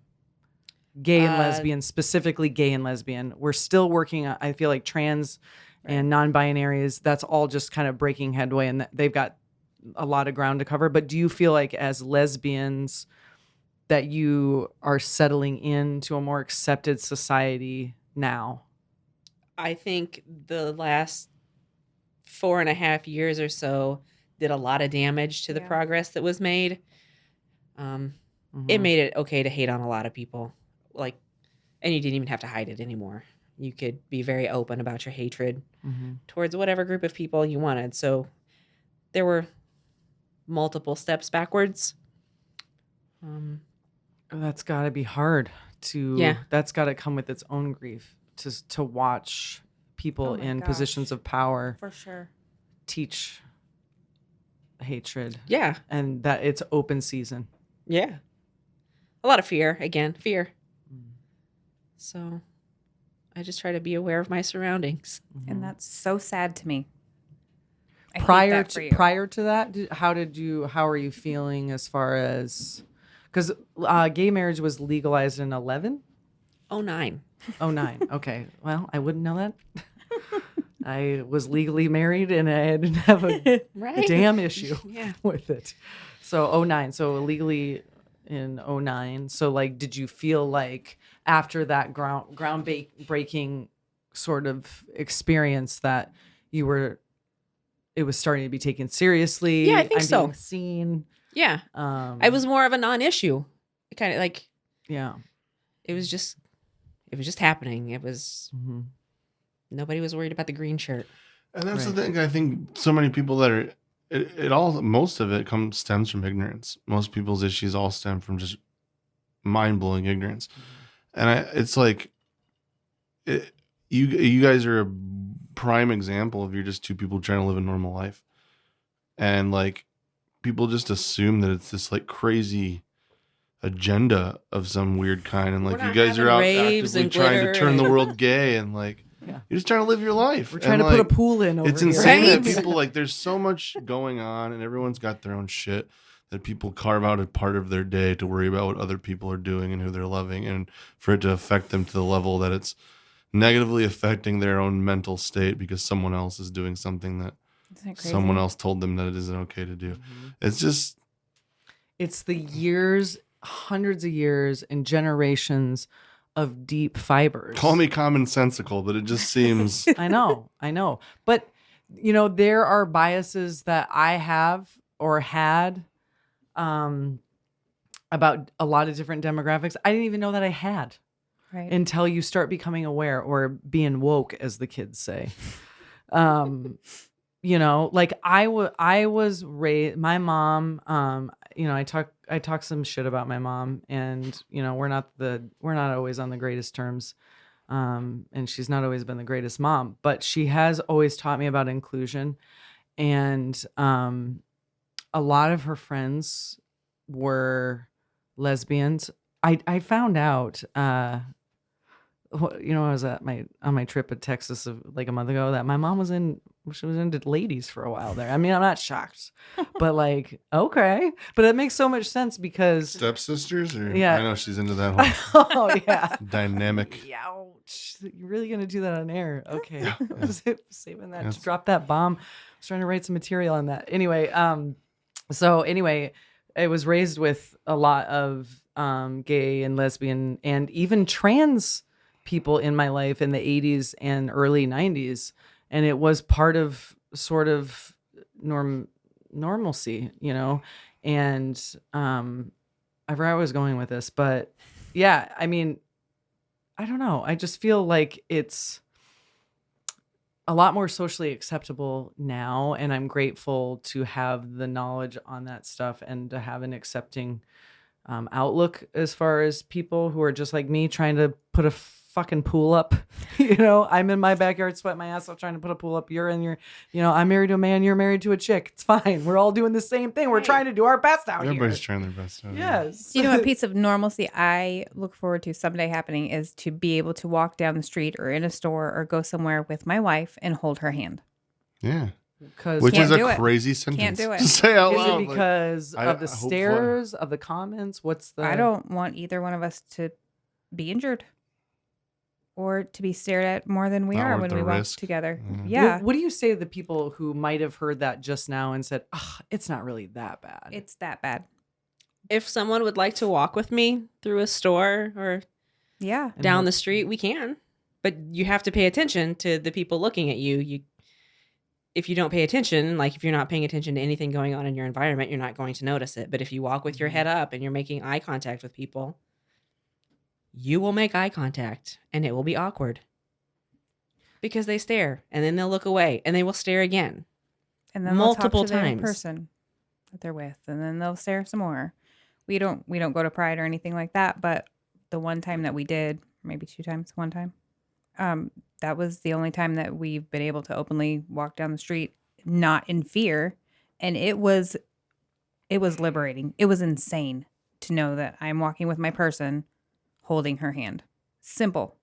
Gay and lesbian, specifically gay and lesbian. We're still working on, I feel like, trans and non-binaries. That's all just kind of breaking headway, and they've got a lot of ground to cover. But do you feel like, as lesbians, that you are settling into a more accepted society now? I think the last 4.5 years or so did a lot of damage to the progress that was made. It made it okay to hate on a lot of people, and you didn't even have to hide it anymore. You could be very open about your hatred towards whatever group of people you wanted. So there were multiple steps backwards. That's got to be hard to. Yeah. That's got to come with its own grief to watch people Oh my in gosh. positions of power For sure. teach hatred, Yeah. and that it's open season. Yeah. A lot of fear. Again, fear. So I just try to be aware of my surroundings. And that's so sad to me. I hate prior that for to you. prior to that, how are you feeling as far as, because gay marriage was legalized in 11? 09. 09. Okay. Well, I wouldn't know that. I was legally married and I didn't have a Right? damn issue Yeah. with it. So 09. So legally in 09. So like, did you feel like after that groundbreaking sort of experience that it was starting to be taken seriously? Yeah, I think so. Being seen. Yeah. I was more of a non-issue. Kind of like Yeah. it was just happening. It was Mm-hmm. nobody was worried about the green shirt. and that's Right. the thing. I think so many people that are, most of it stems from ignorance. Most people's issues all stem from just mind-blowing ignorance. And it's like, you guys are a prime example of, you're just two people trying to live a normal life. And like, people just assume that it's this like crazy agenda of some weird kind, and We're like, you not guys are having out raves actively and trying to glitter turn the and- world gay, and like, Yeah. you're just trying to live your life. We're trying And, to put a like, pool in over it's here. insane Right? that people, like, there's so much going on, and everyone's got their own shit, that people carve out a part of their day to worry about what other people are doing and who they're loving, and for it to affect them to the level that it's negatively affecting their own mental state because someone else is doing something that Isn't it crazy? someone else told them that it isn't okay to do. It's just, It's the years, hundreds of years and generations of deep fibers. call me commonsensical, but it just seems I know. But, there are biases that I have or had about a lot of different demographics. I didn't even know that I had Right. until you start becoming aware, or being woke, as the kids say. Like I was raised, my mom, I talk some shit about my mom, and we're not always on the greatest terms. And she's not always been the greatest mom, but she has always taught me about inclusion. And a lot of her friends were lesbians. I found out I was on my trip to Texas like a month ago, that my mom was into ladies for a while there. I mean, I'm not shocked, but like, okay, but it makes so much sense because stepsisters, or Yeah. I know she's into that whole oh yeah, dynamic. ouch, you're really gonna do that on air? Okay, Yeah. I was saving that Yes. to drop that bomb. I was trying to write some material on that. Anyway, so anyway, I was raised with a lot of gay and lesbian and even trans people in my life in the 80s and early 90s, and it was part of sort of normalcy, and I forgot where I was going with this, but yeah, I mean, I don't know. I just feel like it's a lot more socially acceptable now, and I'm grateful to have the knowledge on that stuff and to have an accepting outlook as far as people who are just like me trying to put a fucking pool up. I'm in my backyard sweating my ass off trying to put a pool up. You're in your, I'm married to a man, you're married to a chick. It's fine. We're all doing the same thing. We're trying to do our best out Everybody's here. trying their best out here. Yes. You know what piece of normalcy I look forward to someday happening is to be able to walk down the street or in a store or go somewhere with my wife and hold her hand. Yeah. Which is do a it. crazy sentence Can't do it. to say out Is loud. it because I of the hope for- stares, of the comments? What's the... I don't want either one of us to be injured or to be stared at more than we Not are worth when the we walk risk. together. Mm. Yeah. What do you say to the people who might have heard that just now and said, it's not really that bad? It's that bad. If someone would like to walk with me through a store or Yeah. And down what- the street, we can. But you have to pay attention to the people looking at you. If you don't pay attention, like if you're not paying attention to anything going on in your environment, you're not going to notice it. But if you walk with your head up and you're making eye contact with people, you will make eye contact and it will be awkward because they stare and then they'll look away and they will stare again. And then multiple they'll talk to times. the person that they're with, and then they'll stare some more. We don't go to Pride or anything like that, but the one time that we did, maybe two times, one time, that was the only time that we've been able to openly walk down the street, not in fear, and it was liberating. It was insane to know that I'm walking with my person, holding her hand. Simple.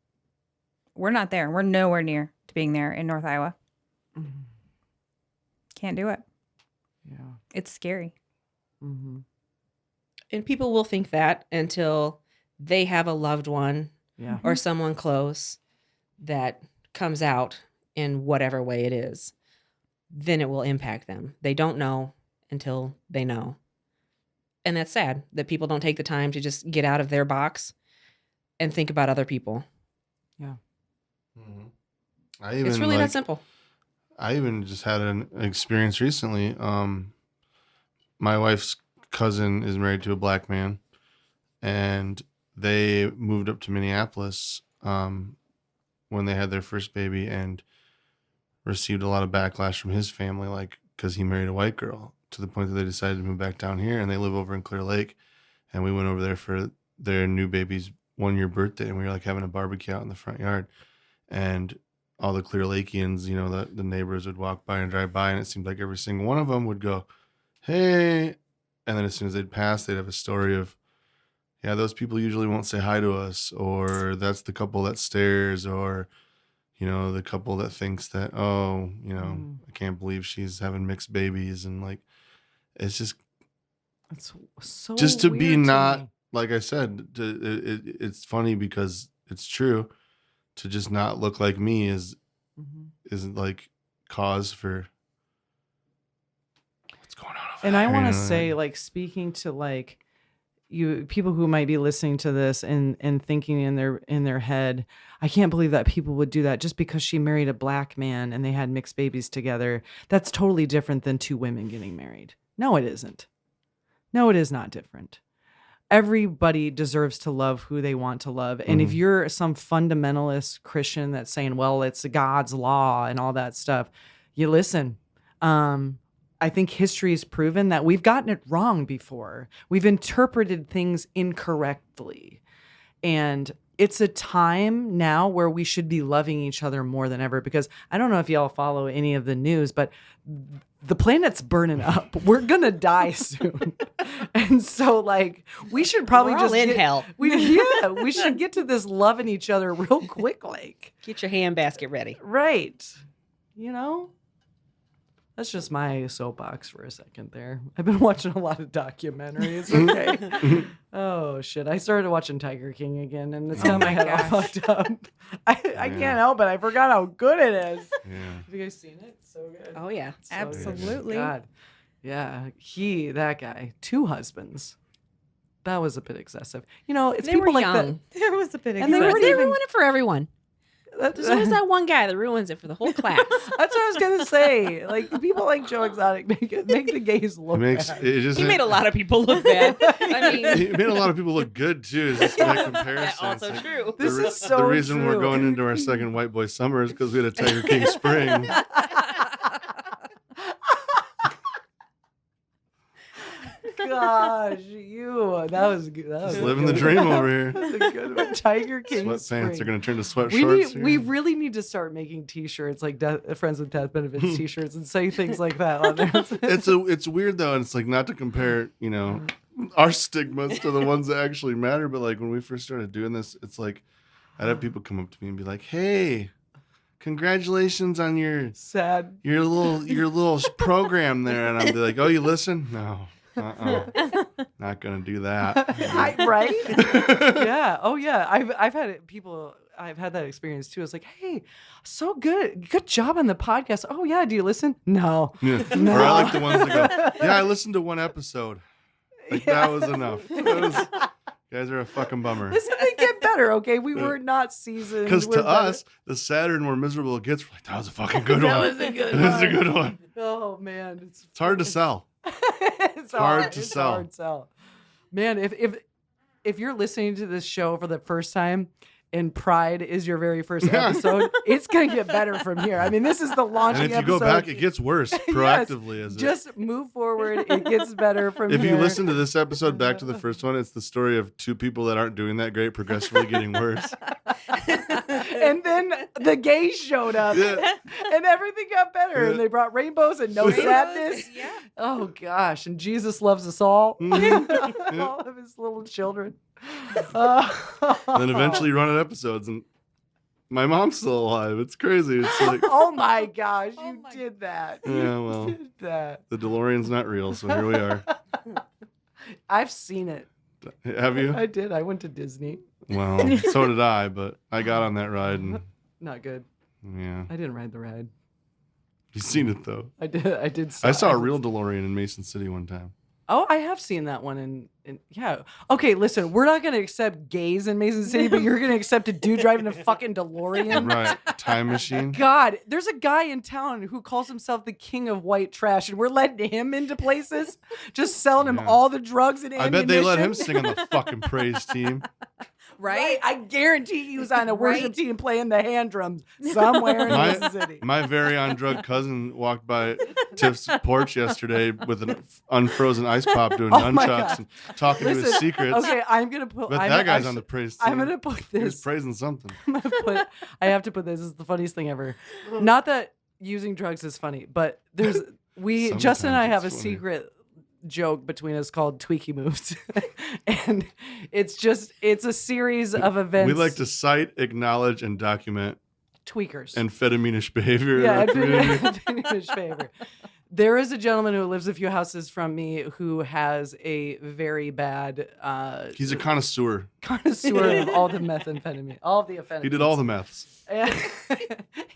We're not there. We're nowhere near to being there in North Iowa. Mhm. Can't do it. Yeah. It's scary. Mm-hmm. And people will think that until they have a loved one Yeah. or someone close that comes out in whatever way it is. Then it will impact them. They don't know until they know. And that's sad that people don't take the time to just get out of their box and think about other people. Mhm. It's really that simple. I even just had an experience recently. My wife's cousin is married to a black man, and they moved up to Minneapolis when they had their first baby and received a lot of backlash from his family, like because he married a white girl, to the point that they decided to move back down here, and they live over in Clear Lake. And we went over there for their new baby's 1-year birthday, and we were like having a barbecue out in the front yard. And all the Clear Lakeans, the neighbors would walk by and drive by, and it seemed like every single one of them would go, "Hey," and then as soon as they'd pass, they'd have a story of, "Yeah, those people usually won't say hi to us," or "That's the couple that stares," or the couple that thinks that, "Oh, I can't believe she's having mixed babies," and like, it's just It's so just to weird be not, me. like I said, it's funny because it's true. To just not look like me is like cause for what's going on over And there, I want to you know? say, like, speaking to like you people who might be listening to this and thinking in their head, I can't believe that people would do that just because she married a black man and they had mixed babies together. That's totally different than two women getting married. No, it isn't. No, it is not different. Everybody deserves to love who they want to love. And if you're some fundamentalist Christian that's saying, well, it's God's law and all that stuff, you listen. I think history has proven that we've gotten it wrong before. We've interpreted things incorrectly. And it's a time now where we should be loving each other more than ever, because I don't know if y'all follow any of the news, but the planet's burning up. We're going to die soon. And so, like, we should probably We're all just in get, hell. we should get to this loving each other real quick. Like, Get your handbasket ready. right. That's just my soapbox for a second there. I've been watching a lot of documentaries. Okay. Oh, shit. I started watching Tiger King again, and it's got my head all fucked up. I can't help it. I forgot how good it is. Yeah. Have you guys seen it? It's so good. Oh, yeah. So Absolutely. good. God. Yeah. That guy, 2 husbands. That was a bit excessive. It's They people were like young. There was a bit of And they They weren't were even- in it for everyone. There's always that one guy that ruins it for the whole class. That's what I was gonna say. Like people like Joe Exotic make the gays look bad. He made a lot of people look bad. I mean, he made a lot of people look good too. Is just that comparison. that's also It's like, true. This is so the reason true. we're going into our second White Boy Summer is because we had a Tiger King Spring. Gosh, that was good. That was Just a living the good dream one. over here. That was a good one. Tiger King Sweatpants Spring. are going to turn to sweat We shorts. we really need to start making T-shirts like Friends with Death Benefits T-shirts and say things like that on there. It's weird though, and it's like not to compare, our stigmas to the ones that actually matter. But like when we first started doing this, it's like I'd have people come up to me and be like, "Hey, congratulations on your Sad. little program there," and I'd be like, "Oh, you listen? No, not gonna do that." Right? Yeah. Oh yeah. I've had people. I've had that experience too. It's like, hey, so good job on the podcast. Oh yeah, do you listen? No. Yeah. No. Or I like the ones that go, "Yeah, I listened to one episode. Like that was enough." You guys are a fucking bummer. Listen, they get better, okay? We were not seasoned. Because We're to better. us, the sadder and more miserable it gets, we're like, that was a fucking good one. That was a good That was a one. good one. Oh man, It's hard to sell. it's hard to it's sell. Hard to sell. Man, if you're listening to this show for the first time and Pride is your very first episode, it's gonna get better from here. I mean, this is the launching And if you episode. go back, it gets worse proactively. As it. Just move forward. It gets better from If here. you listen to this episode back to the first one, it's the story of two people that aren't doing that great progressively getting worse. And then the gays showed up, Yeah. and everything got better. Yeah. And they brought rainbows and no sadness. Yeah. Oh gosh! And Jesus loves us all, Mhm. all of his little children. Then eventually you run out of episodes, and my mom's still alive. It's crazy. It's like, Oh my gosh! Oh You my- did that. yeah, You well, did that. the DeLorean's not real, so here we are. I've seen it. Have you? I did. I went to Disney. Well, so did I, but I got on that ride, and Not good. yeah, I didn't ride the ride. you've seen it though. I did. I did. I saw a did real DeLorean in Mason City one time. Oh, I have seen that one. And yeah. Okay, listen, we're not going to accept gays in Mason City, but you're going to accept a dude driving a fucking DeLorean. Right, time machine. God, there's a guy in town who calls himself the king of white trash, and we're letting him into places, just selling him Yeah. all the drugs and I ammunition. bet they let him sing on the fucking praise team. Right? I guarantee he was on a worship Right? team playing the hand drums somewhere in Mason City. My very on drug cousin walked by Tiff's porch yesterday with an unfrozen ice pop doing Oh my nunchucks God. and talking to his Listen, secrets. Okay, I'm gonna put. But I'm, that guy's I on the sh- praise team. I'm gonna put He was this. praising something. I'm gonna put. I have to put this. This is the funniest thing ever. Not that using drugs is funny, but there's Justin and I Sometimes have a it's funny. secret joke between us called Tweaky Moves, and it's a series of events. We like to cite, acknowledge, and document tweakers. amphetaminish behavior Yeah, in our community. amphetaminish behavior. There is a gentleman who lives a few houses from me who has a very bad He's a connoisseur. connoisseur of all the methamphetamine, all of the amphetamines. He did all the meths.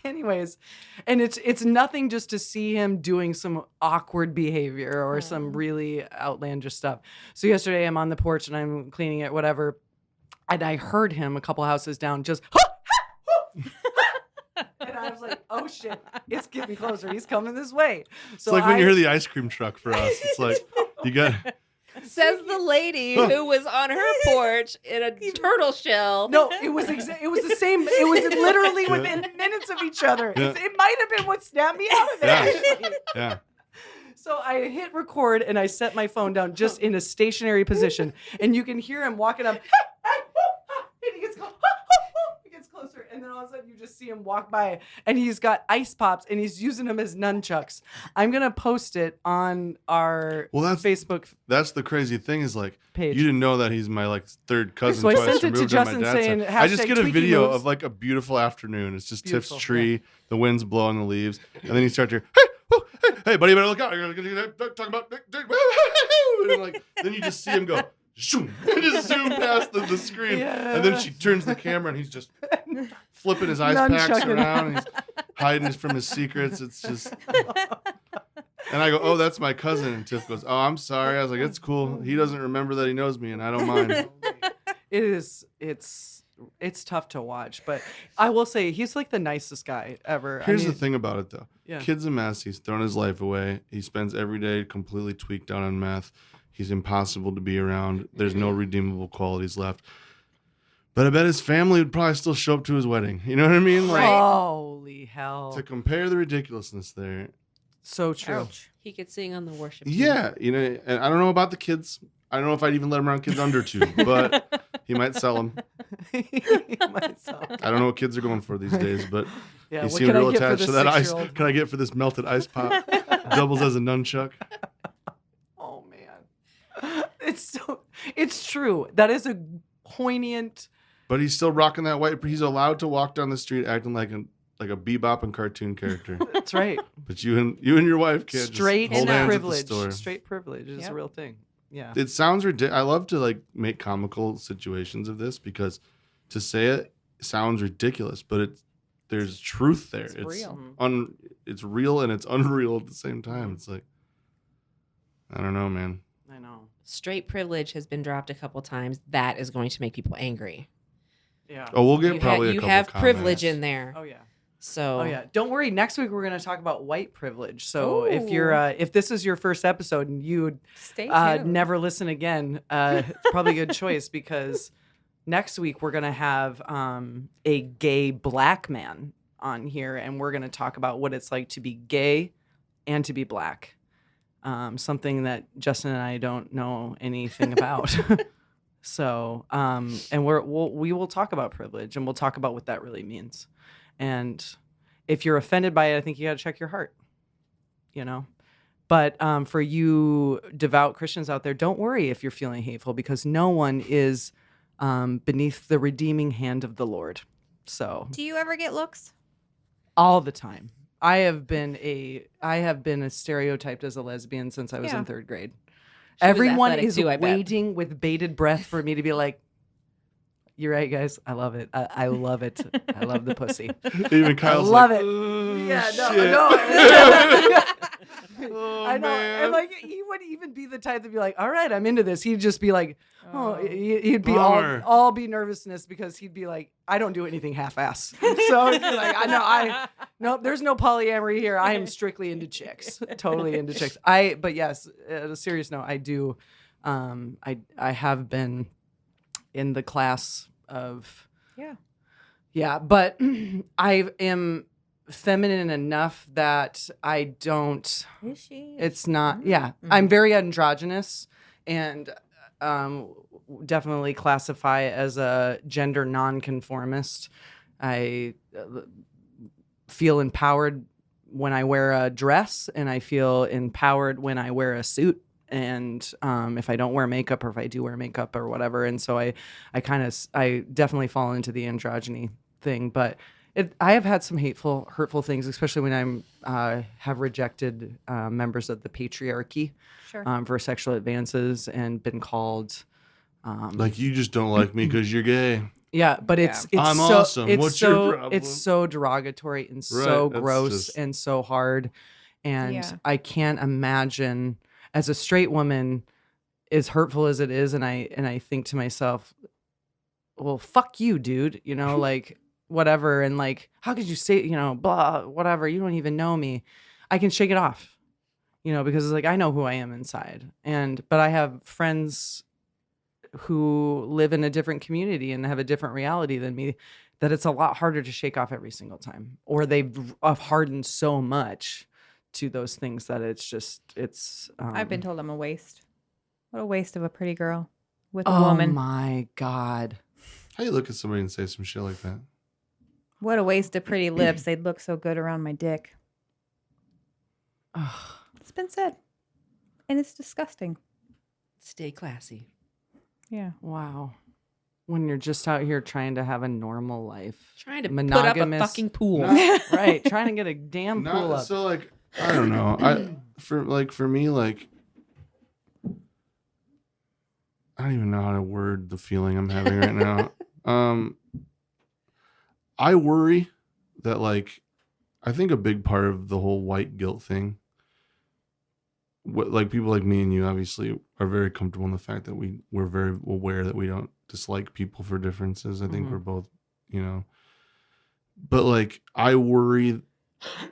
Anyways, and it's nothing just to see him doing some awkward behavior or some really outlandish stuff. So yesterday I'm on the porch and I'm cleaning it, whatever, and I heard him a couple houses down just and I was like, oh shit, it's getting closer. He's coming this way. It's like when you hear the ice cream truck for us. It's like, you got Says the lady who was on her porch in a turtle shell. No, it was it was the same. It was literally within minutes of each other. Yeah. It might have been what snapped me out of it. Yeah. Actually. yeah. So I hit record and I set my phone down just in a stationary position, and you can hear him walking up. And he gets he gets closer, and then all of a sudden you just see him walk by, and he's got ice pops, and he's using them as nunchucks. I'm gonna post it on our Facebook That's the crazy thing is like page. you didn't know that he's my like third cousin So I twice sent it to removed on my Justin dad's saying, side. I just hashtag get a tweaky video moves. of like a beautiful afternoon. It's just Beautiful, Tiff's tree, the wind's blowing the leaves, and then you start to hear, hey, oh, hey, buddy, you better look out. You're gonna talk about and like then you just see him go. Zoom, just zoom past the screen, and then she turns the camera, and he's just flipping his ice packs Nunchucking. around, and he's hiding from his secrets. It's just, and I go, "Oh, that's my cousin." And Tiff goes, "Oh, I'm sorry." I was like, "It's cool. He doesn't remember that he knows me, and I don't mind." It's it's tough to watch. But I will say he's like the nicest guy ever. Here's the thing about it, though. Yeah. Kid's a mess. He's thrown his life away. He spends every day completely tweaked out on meth. He's impossible to be around. There's no redeemable qualities left. But I bet his family would probably still show up to his wedding. You know what I mean? Like, Holy hell! to compare the ridiculousness there. So true. Ouch. He could sing on the worship team. Yeah, you know, and I don't know about the kids. I don't know if I'd even let him around kids under 2, but he might sell them. Myself. I don't know what kids are going for these days, but Yeah, he what seemed can I real get for attached this to that ice. 6-year-old? Can I get for this melted ice pop? Doubles as a nunchuck. Oh man, it's true. That is a poignant. But he's still rocking that white. He's allowed to walk down the street acting like a Bebop and cartoon character. That's right. But you and your wife can't Straight just hold hands privilege. at the store. Straight privilege is a Yep. real thing. Yeah. It sounds ridiculous. I love to like make comical situations of this because to say it sounds ridiculous, but there's truth there. It's real. It's real and it's unreal at the same time. It's like, I don't know, man. I know. Straight privilege has been dropped a couple times. That is going to make people angry. Yeah. Oh, we'll get You, probably a you couple have comments. privilege in there. Oh yeah. So Oh yeah. Don't worry. Next week we're going to talk about white privilege. So if Ooh. you're if this is your first episode and you Stay tuned. never listen again, it's probably a good choice because next week we're going to have a gay black man on here and we're going to talk about what it's like to be gay and to be black. Something that Justin and I don't know anything about. So, and we will talk about privilege and we'll talk about what that really means. And if you're offended by it, I think you got to check your heart, you know? But for you devout Christians out there, don't worry if you're feeling hateful because no one is beneath the redeeming hand of the Lord. So Do you ever get looks? all the time. I have been stereotyped as a lesbian since I was Yeah. in 3rd grade. She was Everyone athletic is too, I bet. waiting with bated breath for me to be like, "You're right, guys. I love it. I love it. I love the pussy." Even Kyle's love like, it. "Oh, Yeah, shit." no. Oh, I know. man. And like he wouldn't even be the type to be like, "All right, I'm into this." He'd just be like, "Oh," Oh. he'd be Bummer. all be nervousness because he'd be like, "I don't do anything half-ass." So he'd be like, "No, there's no polyamory here. I am strictly into chicks, totally into chicks." But yes, at a serious note, I do. I have been in the class of yeah, but I am feminine enough that I don't. Is she? It's not. Yeah, I'm very androgynous, and definitely classify as a gender nonconformist. I feel empowered when I wear a dress, and I feel empowered when I wear a suit. And if I don't wear makeup, or if I do wear makeup, or whatever, and so I definitely fall into the androgyny thing, but. I have had some hurtful things, especially when I have rejected members of the patriarchy Sure. for sexual advances and been called. Like, you just don't like me because you're gay. Yeah, but it's I'm so, awesome. It's What's so your problem? it's so derogatory and Right, so that's gross just- and so hard, and Yeah. I can't imagine as a straight woman, as hurtful as it is, and I think to myself, well, fuck you, dude. You know, like. Whatever, and like, how could you say, you know, blah, whatever, you don't even know me. I can shake it off, you know, because it's like I know who I am inside, but I have friends who live in a different community and have a different reality than me, that it's a lot harder to shake off every single time, or they've hardened so much to those things that it's I've been told I'm a waste. What a waste of a pretty girl with a oh woman. my God. How you look at somebody and say some shit like that? What a waste of pretty lips. They'd look so good around my dick. Ugh. It's been said. And it's disgusting. Stay classy. Yeah. Wow. When you're just out here trying to have a normal life. Trying to Monogamous. put up a fucking pool. Right. Trying to get a damn pool Not, up. so like, I don't know. For me, like, I don't even know how to word the feeling I'm having right now. I worry that, like, I think a big part of the whole white guilt thing like people like me and you obviously are very comfortable in the fact that we're very aware that we don't dislike people for differences. I think we're both, but like I worry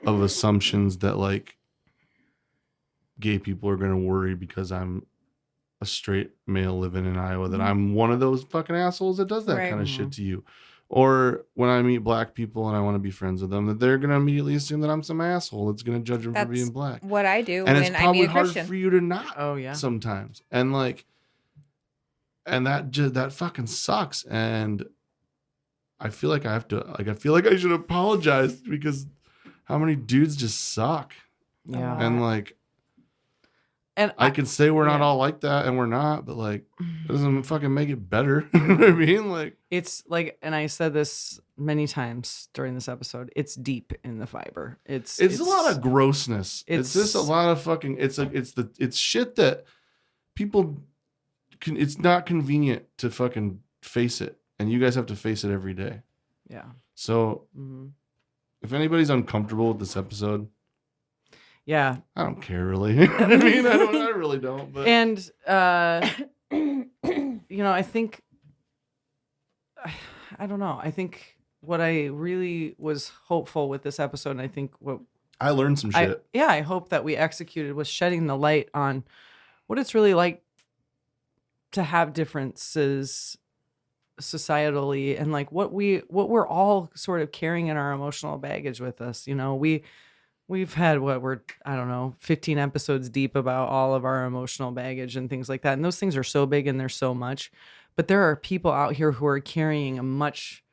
of assumptions that like gay people are going to worry because I'm a straight male living in Iowa that I'm one of those fucking assholes that does that Right. kind of shit to you. Or when I meet black people and I want to be friends with them, that they're going to immediately assume that I'm some asshole that's going to judge them for being black. What I do And when it's I probably meet a hard Christian. for you to not. Oh yeah. Sometimes. And like, and that fucking sucks. And I feel like I should apologize because how many dudes just suck. Yeah. And like, And I can say we're not yeah. all like that, and we're not, but like, it doesn't fucking make it better. You know what I mean? Like, it's like, and I said this many times during this episode. It's deep in the fiber. It's a lot of grossness. It's just a lot of fucking. It's shit that people can. It's not convenient to fucking face it, and you guys have to face it every day. Yeah. So, if anybody's uncomfortable with this episode. Yeah. I don't care really. I mean, I really don't. But. And I think I don't know. I think what I really was hopeful with this episode, and I think what I learned some shit. I hope that we executed was shedding the light on what it's really like to have differences societally, and like what we're all sort of carrying in our emotional baggage with us. We've had 15 episodes deep about all of our emotional baggage and things like that. And those things are so big and there's so much. But there are people out here who are carrying a much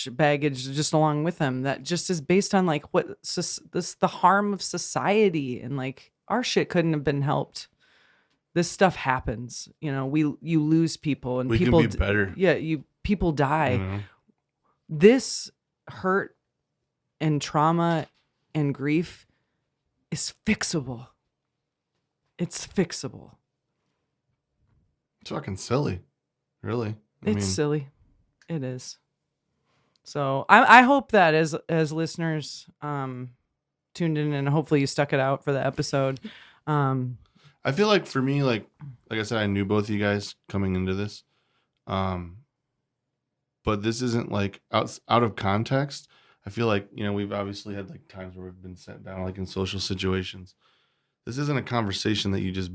baggage just along with them that just is based on like the harm of society. And like our shit couldn't have been helped. This stuff happens. You lose people and we people can be better. Yeah, people die. This hurt and trauma and grief is fixable. It's fixable. It's fucking silly. Really. It's silly. It is. So I hope that as listeners tuned in and hopefully you stuck it out for the episode. I feel like for me, like I said, I knew both of you guys coming into this. But this isn't like out of context. I feel like, we've obviously had like times where we've been sat down like in social situations. This isn't a conversation that you just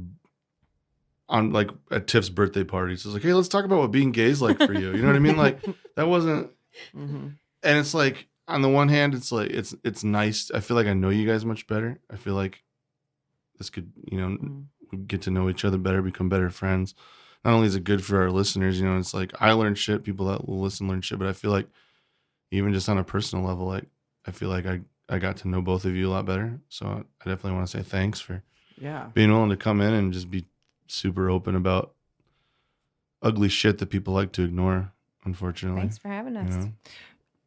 on like at Tiff's birthday party. So it's like, hey, let's talk about what being gay is like for you. You know what I mean? Like that wasn't, and it's like, on the one hand, it's like, it's nice. I feel like I know you guys much better. I feel like this could, get to know each other better, become better friends. Not only is it good for our listeners, it's like I learn shit, people that will listen learn shit, but I feel like even just on a personal level, like I feel like I got to know both of you a lot better. So I definitely want to say thanks for being willing to come in and just be super open about ugly shit that people like to ignore, unfortunately. Thanks for having us.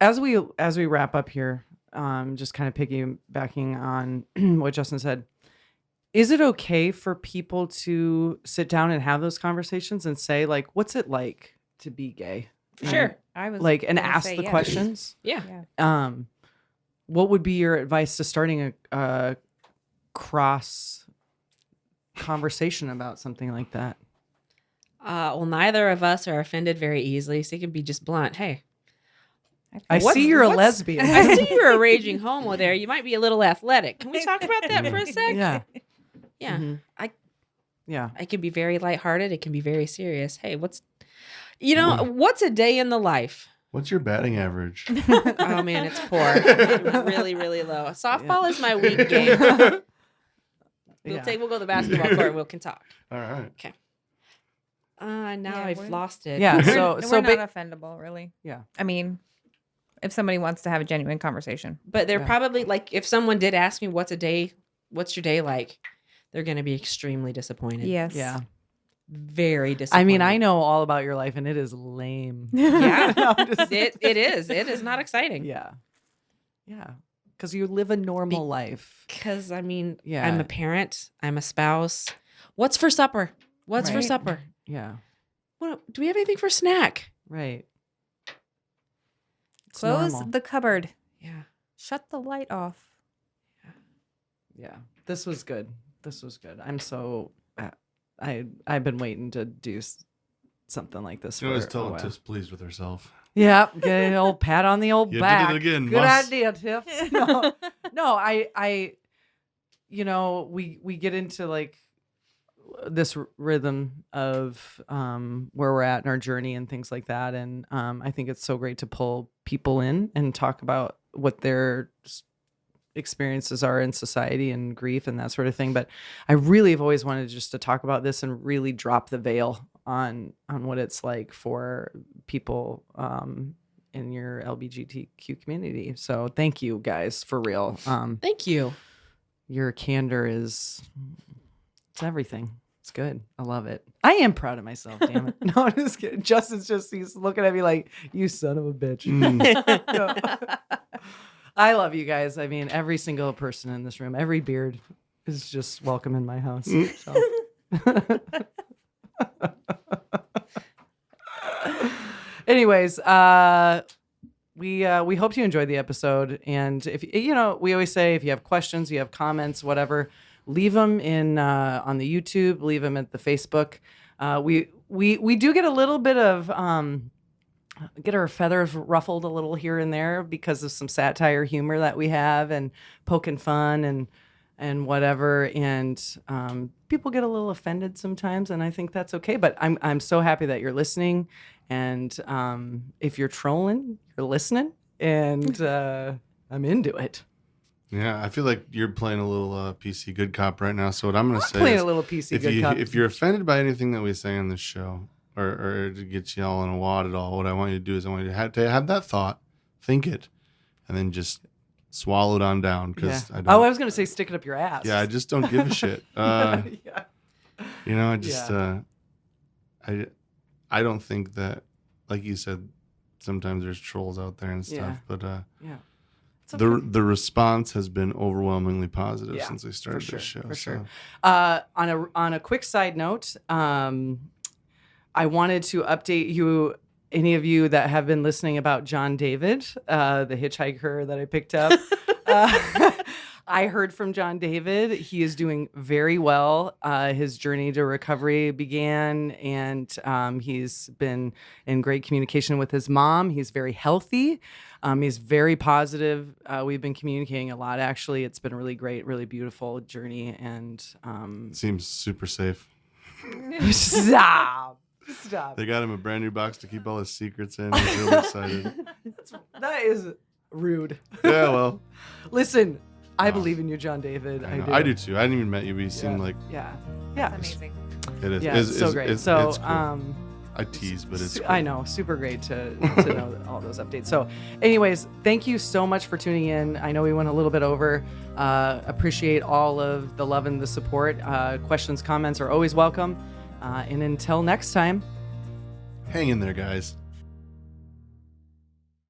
As we wrap up here, just kind of piggybacking on what Justin said, is it okay for people to sit down and have those conversations and say, like, what's it like to be gay? Sure. I was like, and gonna ask say the yes. questions. Yeah. What would be your advice to starting a cross conversation about something like that? Well, neither of us are offended very easily, so you can be just blunt. Hey, I see you're a lesbian. I see you're a raging homo there. You might be a little athletic. Can we talk about that for a sec? Yeah. Yeah. Yeah. I can be very lighthearted. It can be very serious. Hey, what's a day in the life? What's your batting average? Oh man, it's poor. Really, really low. Softball is my weak game. We'll go to the basketball court and we can talk. All right. Okay. Now I've lost it. Yeah. We're So not offendable, really. Yeah. I mean, if somebody wants to have a genuine conversation. But they're probably like, if someone did ask me, what's your day like? They're going to be extremely disappointed. Yes. Yeah. Very disappointed. I mean, I know all about your life and it is lame. Yeah. It is. It is not exciting. Yeah. Yeah. Because you live a normal life. Because, I mean, Yeah. I'm a parent. I'm a spouse. What's for supper? What's for Right. supper? Yeah. Do we have anything for snack? Right. It's Close normal. the cupboard. Yeah. Shut the light off. Yeah, this was good. This was good. I'm so I've been waiting to do something like this She for always a told while. Tiff's pleased with herself. Yeah, get an old pat on the old You back. did it again, Good Mus. idea, Tiff. No, no, I, you know, we get into like this rhythm of where we're at in our journey and things like that, and I think it's so great to pull people in and talk about what their experiences are in society and grief and that sort of thing. But I really have always wanted just to talk about this and really drop the veil on what it's like for people in your LGBTQ community. So thank you guys, for real. Thank you. Your candor it's everything. It's good. I love it. I am proud of myself, damn it. No, I'm just kidding. Justin's he's looking at me like, you son of a bitch. No. I love you guys. I mean, every single person in this room, every beard is just welcome in my house. So. Anyways, we hope you enjoyed the episode. And if we always say if you have questions, you have comments, whatever, leave them in on the YouTube, leave them at the Facebook. We do get a little bit of get our feathers ruffled a little here and there because of some satire humor that we have and poking fun and whatever, and people get a little offended sometimes, and I think that's okay. But I'm so happy that you're listening, and if you're trolling, you're listening, and I'm into it. Yeah, I feel like you're playing a little PC good cop right now. So what I'm going to say Playing is, a little PC if good cop. if you're offended by anything that we say on this show, or to get you all in a wad at all, what I want you to do is I want you to have that thought, think it, and then just swallow it on down. Because I was going to say stick it up your ass. Yeah, I just don't give a shit. Yeah. You know, I don't think that, like you said, sometimes there's trolls out there and stuff, but Yeah. It's okay. the response has been overwhelmingly positive Yeah, since we started this show. For so. sure. On a quick side note, I wanted to update you, any of you that have been listening, about John David, the hitchhiker that I picked up. I heard from John David. He is doing very well. His journey to recovery began, and he's been in great communication with his mom. He's very healthy. He's very positive. We've been communicating a lot, actually. It's been really great, really beautiful journey. And Seems super safe. Stop. They got him a brand new box to keep all his secrets in. He's really excited. That is rude. Yeah, well. Listen, I believe in you, John David. I do too. I hadn't even met you, but you seem like... Yeah. That's amazing. It is. Yeah, it's so great. So, it's cool. I tease, but it's cool. I know, super great to know all those updates. So anyways, thank you so much for tuning in. I know we went a little bit over. Appreciate all of the love and the support. Questions, comments are always welcome. And until next time. Hang in there, guys.